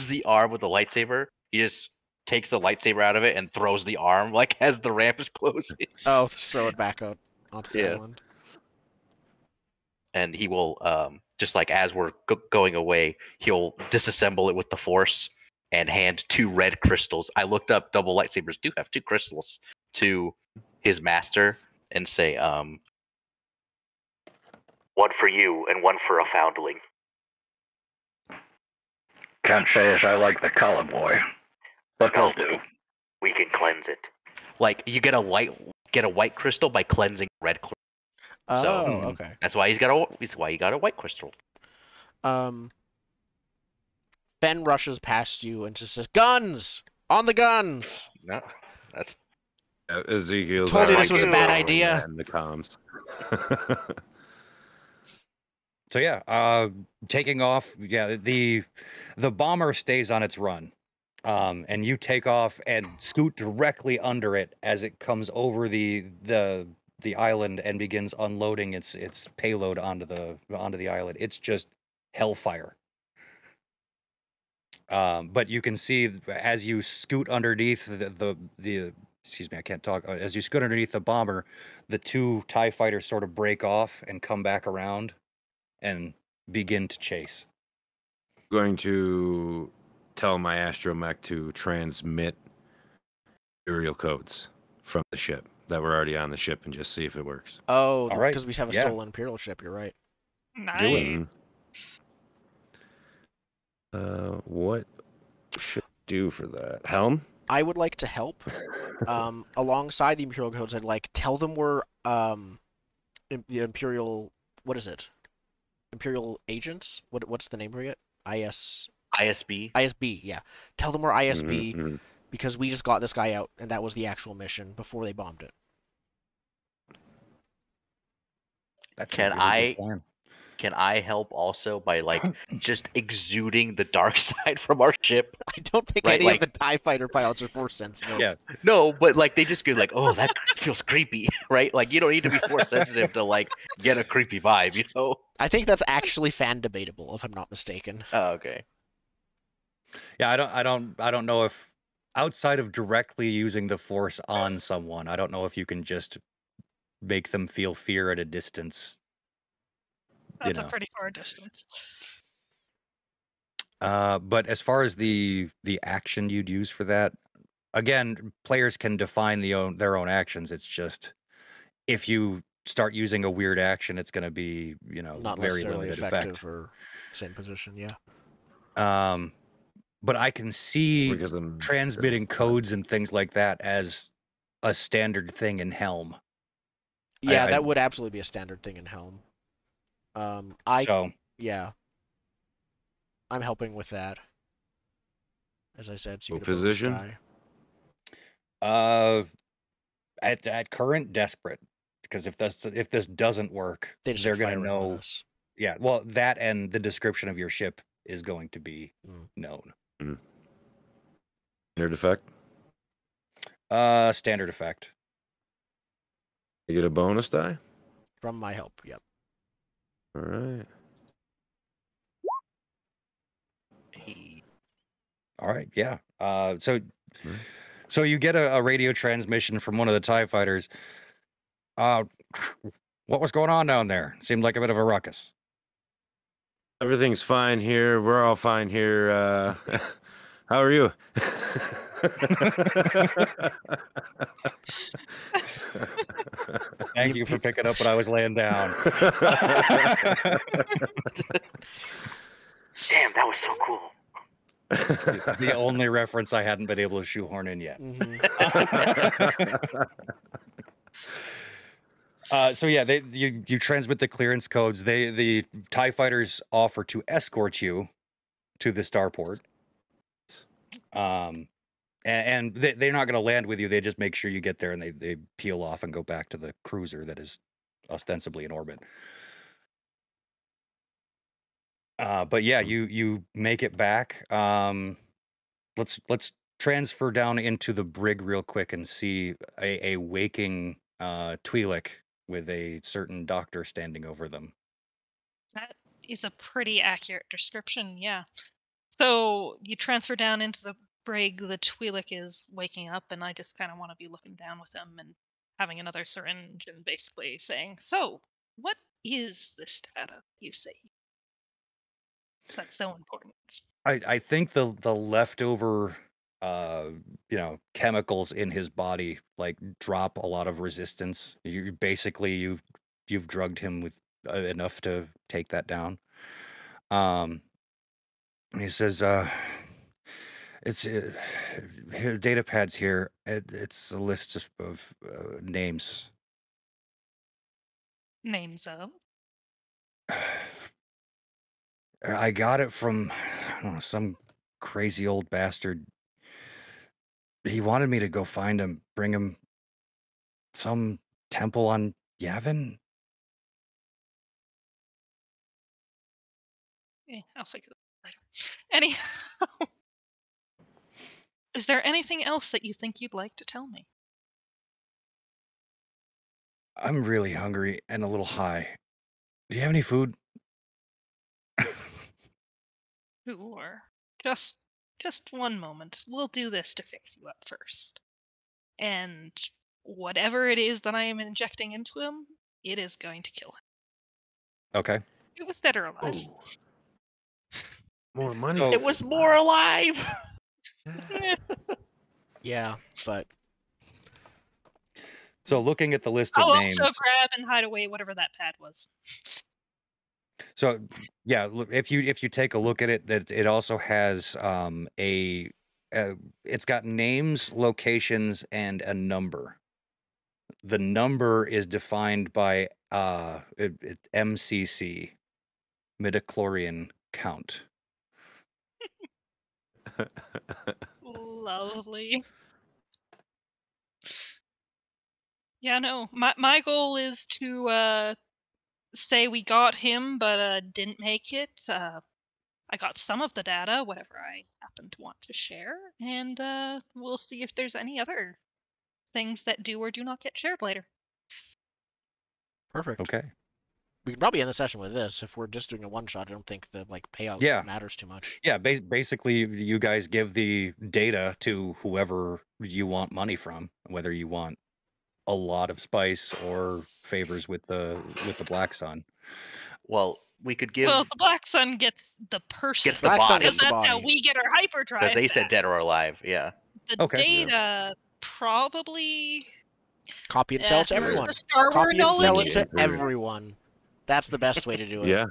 the arm with the lightsaber. He just takes the lightsaber out of it and throws the arm as the ramp is closing. Oh, throw it back out onto the island. And he will just as we're going away, he'll disassemble it with the Force and hand 2 red crystals. I looked up, double lightsabers do have 2 crystals, to his master and say, one for you and one for a foundling. Can't say as I like the color, boy, but they'll do. We can cleanse it. You get a white crystal by cleansing red crystal. Okay. That's why you got a white crystal. Ben rushes past you and just says, "Guns! On the guns!" No, that's Ezekiel. Told you this was a bad idea. In the comms. So yeah, taking off. Yeah, the bomber stays on its run, and you take off and scoot directly under it as it comes over the island and begins unloading its payload onto the island. It's just hellfire. But you can see as you scoot underneath the excuse me, I can't talk. As you scoot underneath the bomber, the 2 TIE fighters sort of break off and come back around and begin to chase. I'm going to tell my astromech to transmit Imperial codes from the ship that were already on the ship and just see if it works. Oh, all right. Because we have a stolen Imperial ship. You're right. Nice. What should I do for that? Helm? I would like to help. Alongside the Imperial codes, I'd tell them we're the Imperial. What is it? Imperial agents. What's the name for it? ISB. ISB. Yeah. Tell them we're ISB because we just got this guy out, and that was the actual mission before they bombed it. Can I can I help also by just exuding the dark side from our ship? I don't think any of the TIE fighter pilots are force sensitive. Yeah. No, but they just go oh, that feels creepy, right? You don't need to be force sensitive to get a creepy vibe, you know? I think that's actually fan debatable, if I'm not mistaken. Oh, okay. Yeah, I don't know if outside of directly using the force on someone, I don't know if you can just make them feel fear at a distance. That's a pretty far distance. But as far as the action you'd use for that, again, players can define their own actions. It's just if you start using a weird action, it's going to be not very necessarily limited effective effect. for same position. Yeah. But I can see transmitting codes and things like that as a standard thing in Helm. Yeah, that would absolutely be a standard thing in Helm. Yeah, I'm helping with that. As I said, so you get a position. At current, desperate, because if this doesn't work, they're gonna know. Yeah, well, that and the description of your ship is going to be known. Standard effect. Standard effect. You get a bonus die from my help. Yep. All right. All right. Yeah. So you get a radio transmission from one of the TIE fighters. What was going on down there? Seemed like a bit of a ruckus. Everything's fine here. We're all fine here. How are you? Thank you for picking up what I was laying down. Damn, that was so cool. The only reference I hadn't been able to shoehorn in yet. So yeah, you transmit the clearance codes. The TIE fighters offer to escort you to the starport. And they're not going to land with you. They just make sure you get there, and they peel off and go back to the cruiser that is ostensibly in orbit. But yeah, you make it back. Let's transfer down into the brig real quick and see a waking Twi'lek with a certain doctor standing over them. That is a pretty accurate description, yeah. So you transfer down into the brig, the Twi'lek is waking up, and I just kind of want to be looking down with him and having another syringe and basically saying, so, what is this data you say? That's so important. I think the leftover chemicals in his body drop a lot of resistance. You've drugged him with enough to take that down. He says it's here, data pads here. It's a list of names. Names of? I got it from some crazy old bastard. He wanted me to go find him, bring him some temple on Yavin. Yeah, I'll figure that out later. Anyhow, is there anything else that you think you'd like to tell me? I'm really hungry and a little high. Do you have any food? Sure. Just one moment. We'll do this to fix you up first. And whatever it is that I am injecting into him, it is going to kill him. Okay. It was dead or alive. Oh. More money. It was more alive. Yeah, but so looking at the list of names, I'll also grab and hide away whatever that pad was. So yeah, if you take a look at it, that it also has it's got names, locations, and a number. The number is defined by MCC, midichlorian count. Lovely. Yeah, no. My goal is to say we got him, but didn't make it. I got some of the data, whatever I happen to want to share, and we'll see if there's any other things that do or do not get shared later. Perfect. Okay. We could probably end the session with this. If we're just doing a one-shot, I don't think the payout matters too much. Yeah, basically, you guys give the data to whoever you want money from, whether you want a lot of spice or favors with the Black Sun. Well, we could give. Well, the Black Sun gets the person. Gets the body. Because that's how we get our hyperdrive. Because they said dead or alive. Yeah. The data probably. Copy and sell it to everyone. Copy and sell it to everyone. That's the best way to do it. Yeah.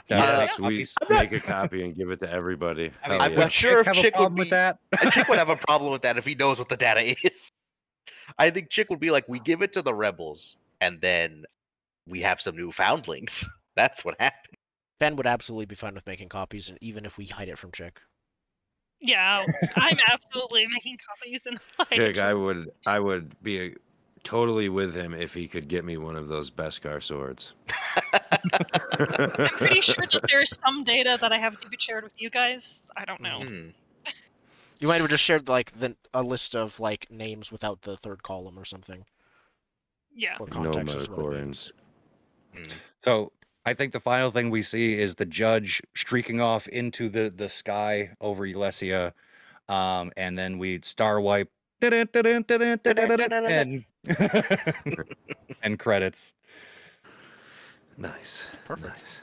Yes, we make a copy and give it to everybody. I'm sure if Chick would with that. Chick would have a problem with that if he knows what the data is. I think Chick would be like, we give it to the rebels, and then we have some new foundlings. That's what happened. Ben would absolutely be fine with making copies, and even if we hide it from Chick. Yeah, I'm absolutely making copies and Chick, I would be totally with him if he could get me one of those Beskar swords. I'm pretty sure that there's some data that I haven't even shared with you guys. I don't know. You might have just shared like a list of like names without the third column or something. Yeah. Or context is what it means. So I think the final thing we see is the judge streaking off into the sky over Elysia, and then we star wipe and and credits. Nice. Perfect. Nice.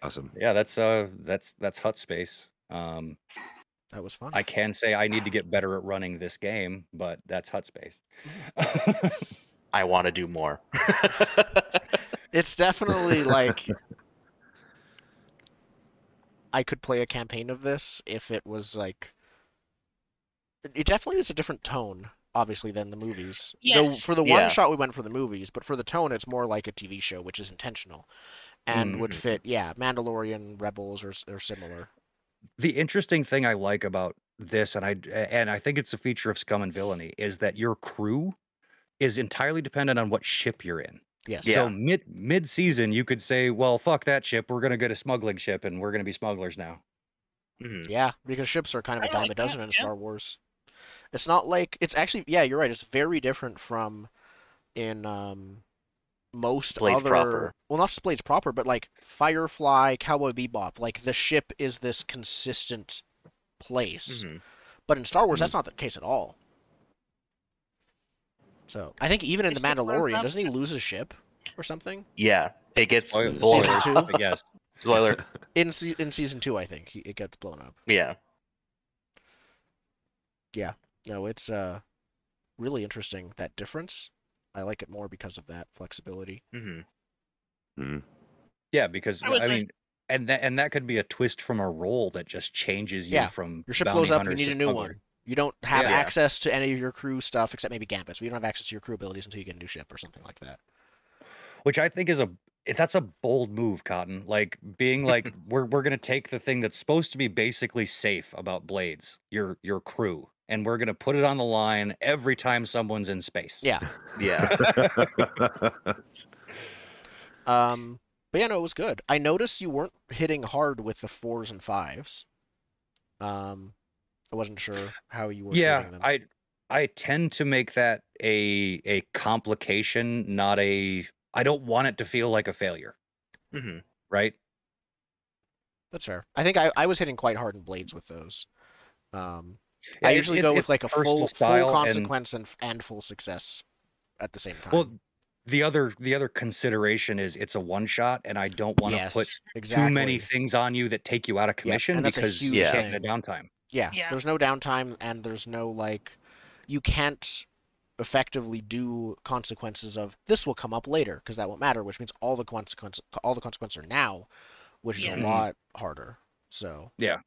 Awesome. Yeah, that's Hutt space. That was fun. I can say I need to get better at running this game, but that's Hutt space. I want to do more. It's definitely like I could play a campaign of this if it was like it definitely is a different tone, obviously, than the movies. Yes. Though for the one shot we went for the movies, but for the tone it's more like a TV show, which is intentional and would fit Mandalorian, Rebels or similar. The interesting thing I like about this, and I think it's a feature of Scum and Villainy, is that your crew is entirely dependent on what ship you're in. Yes. Yeah. So mid-season, you could say, well, fuck that ship. We're going to get a smuggling ship, and we're going to be smugglers now. Yeah, because ships are kind of a dime a dozen in Star Wars. It's not like... It's actually... Yeah, you're right. It's very different from in most Blades other... proper. Well, not just Blades proper, but like Firefly, Cowboy Bebop. Like, the ship is this consistent place. But in Star Wars, that's not the case at all. So, I think even in The Mandalorian, doesn't he lose a ship or something? Yeah, it gets blown Season 2? Yes. Spoiler. In Season 2, I think, it gets blown up. Yeah. Yeah. No, it's really interesting, that difference. I like it more because of that flexibility. Yeah, because, I mean... And that could be a twist from a role that just changes you from your ship blows up, you need a new one. You don't have access to any of your crew stuff except maybe Gambits. You don't have access to your crew abilities until you get a new ship or something like that. Which I think is that's a bold move, Cotton. Like being like we're gonna take the thing that's supposed to be basically safe about Blades, your crew, and we're gonna put it on the line every time someone's in space. Yeah. Yeah. But yeah, no, it was good. I noticed you weren't hitting hard with the 4s and 5s. I wasn't sure how you were hitting them. I tend to make that a complication, not a... I don't want it to feel like a failure. Right? That's fair. I think I was hitting quite hard in Blades with those. I usually go with like a full consequence and full success at the same time. Well, the other consideration is it's a one shot, and I don't want to put too many things on you that take you out of commission because you're taking a downtime. Yeah, there's no downtime, and there's no like, you can't effectively do consequences of this will come up later because that won't matter, which means all the consequences are now, which is a lot harder. So yeah.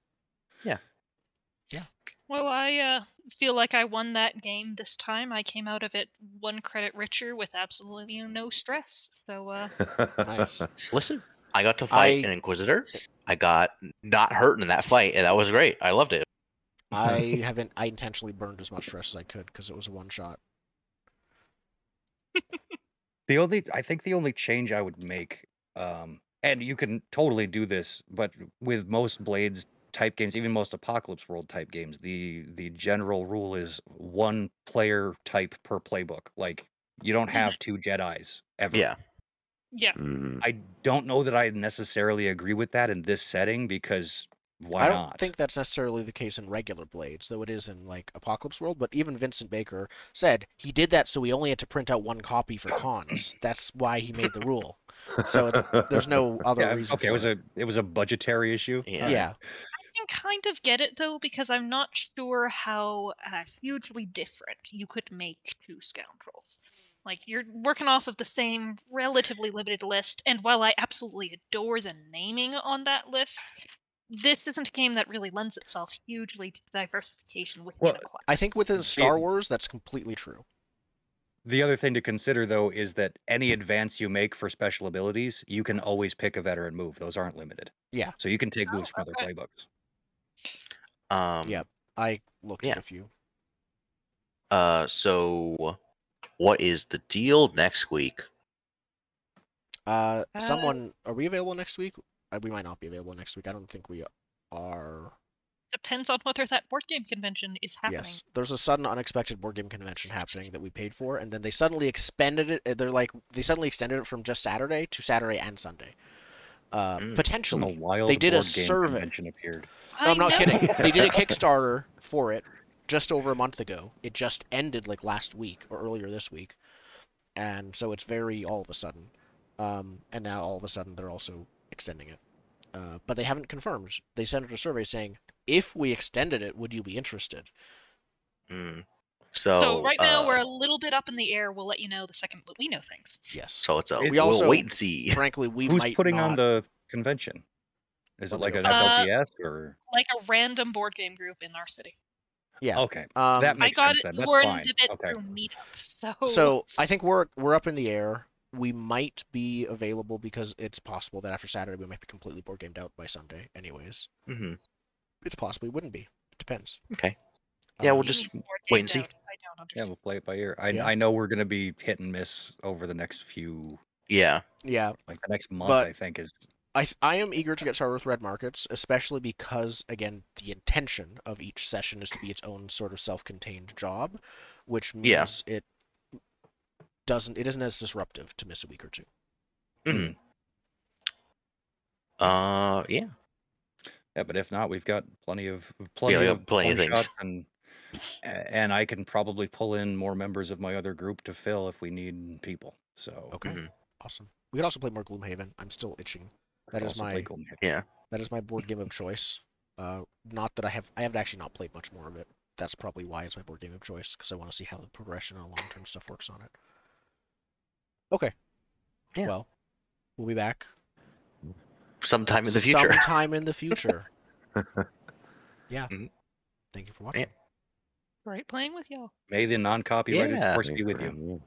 Well, I feel like I won that game this time. I came out of it 1 credit richer with absolutely no stress. So nice. Listen, I got to fight an Inquisitor. I got not hurt in that fight, and that was great. I loved it. I intentionally burned as much stress as I could because it was a one shot. I think the only change I would make, and you can totally do this, but with most Blades type games, even most Apocalypse World type games, the general rule is 1 player type per playbook. Like, you don't have 2 Jedis ever. Yeah. Yeah. I don't know that I necessarily agree with that in this setting, because why I don't not? think that's necessarily the case in regular Blades, though it is in like Apocalypse World. But even Vincent Baker said he did that so he only had to print out 1 copy for cons. That's why he made the rule. So there's no other reason. Okay, it was a budgetary issue. Yeah. I can kind of get it though, because I'm not sure how hugely different you could make 2 scoundrels. Like, you're working off of the same relatively limited list, and while I absolutely adore the naming on that list, this isn't a game that really lends itself hugely to diversification within a class. I think within Star Wars, that's completely true. The other thing to consider, though, is that any advance you make for special abilities, you can always pick a veteran move. Those aren't limited. Yeah. So you can take moves from other playbooks. Yep. I looked at a few. So what is the deal next week? Are we available next week? We might not be available next week. I don't think we are. Depends on whether that board game convention is happening. Yes, there's a sudden unexpected board game convention happening that we paid for, and then they suddenly expanded it. They suddenly extended it from just Saturday to Saturday and Sunday. Potentially, they did a survey. Appeared. No, I'm not kidding. They did a Kickstarter for it just over a month ago. It just ended like last week or earlier this week, and so it's very all of a sudden. And now all of a sudden they're also extending it. But they haven't confirmed. They sent out a survey saying, if we extended it, would you be interested? So right now we're a little bit up in the air. We'll let you know the second we know things. Yes. So we'll wait and see. Frankly, Who's putting on the convention? Is it like an FLGS or like a random board game group in our city? Yeah. Okay. That makes sense. Then. That's fine. Through Meetup, so I think we're up in the air. We might be available because it's possible that after Saturday we might be completely board gamed out by Sunday. Anyways, it's possible we wouldn't be. It depends. Okay. Yeah, we'll just wait and see. Yeah, we'll play it by ear. I know we're gonna be hit and miss over the next few. Yeah. Like the next month, I think is. I am eager to get started with Red Markets, especially because again the intention of each session is to be its own sort of self-contained job, which means it isn't as disruptive to miss a week or 2. Yeah. Yeah, but if not, we've got plenty of things, and I can probably pull in more members of my other group to fill if we need people. So awesome. We could also play more Gloomhaven. I'm still itching. That is my board game of choice. Not that I have actually not played much more of it. That's probably why it's my board game of choice, because I want to see how the progression and long-term stuff works on it. Okay. Yeah. Well, we'll be back sometime in the future. Yeah. Thank you for watching. Great playing with y'all. May the non-copyrighted force be with you.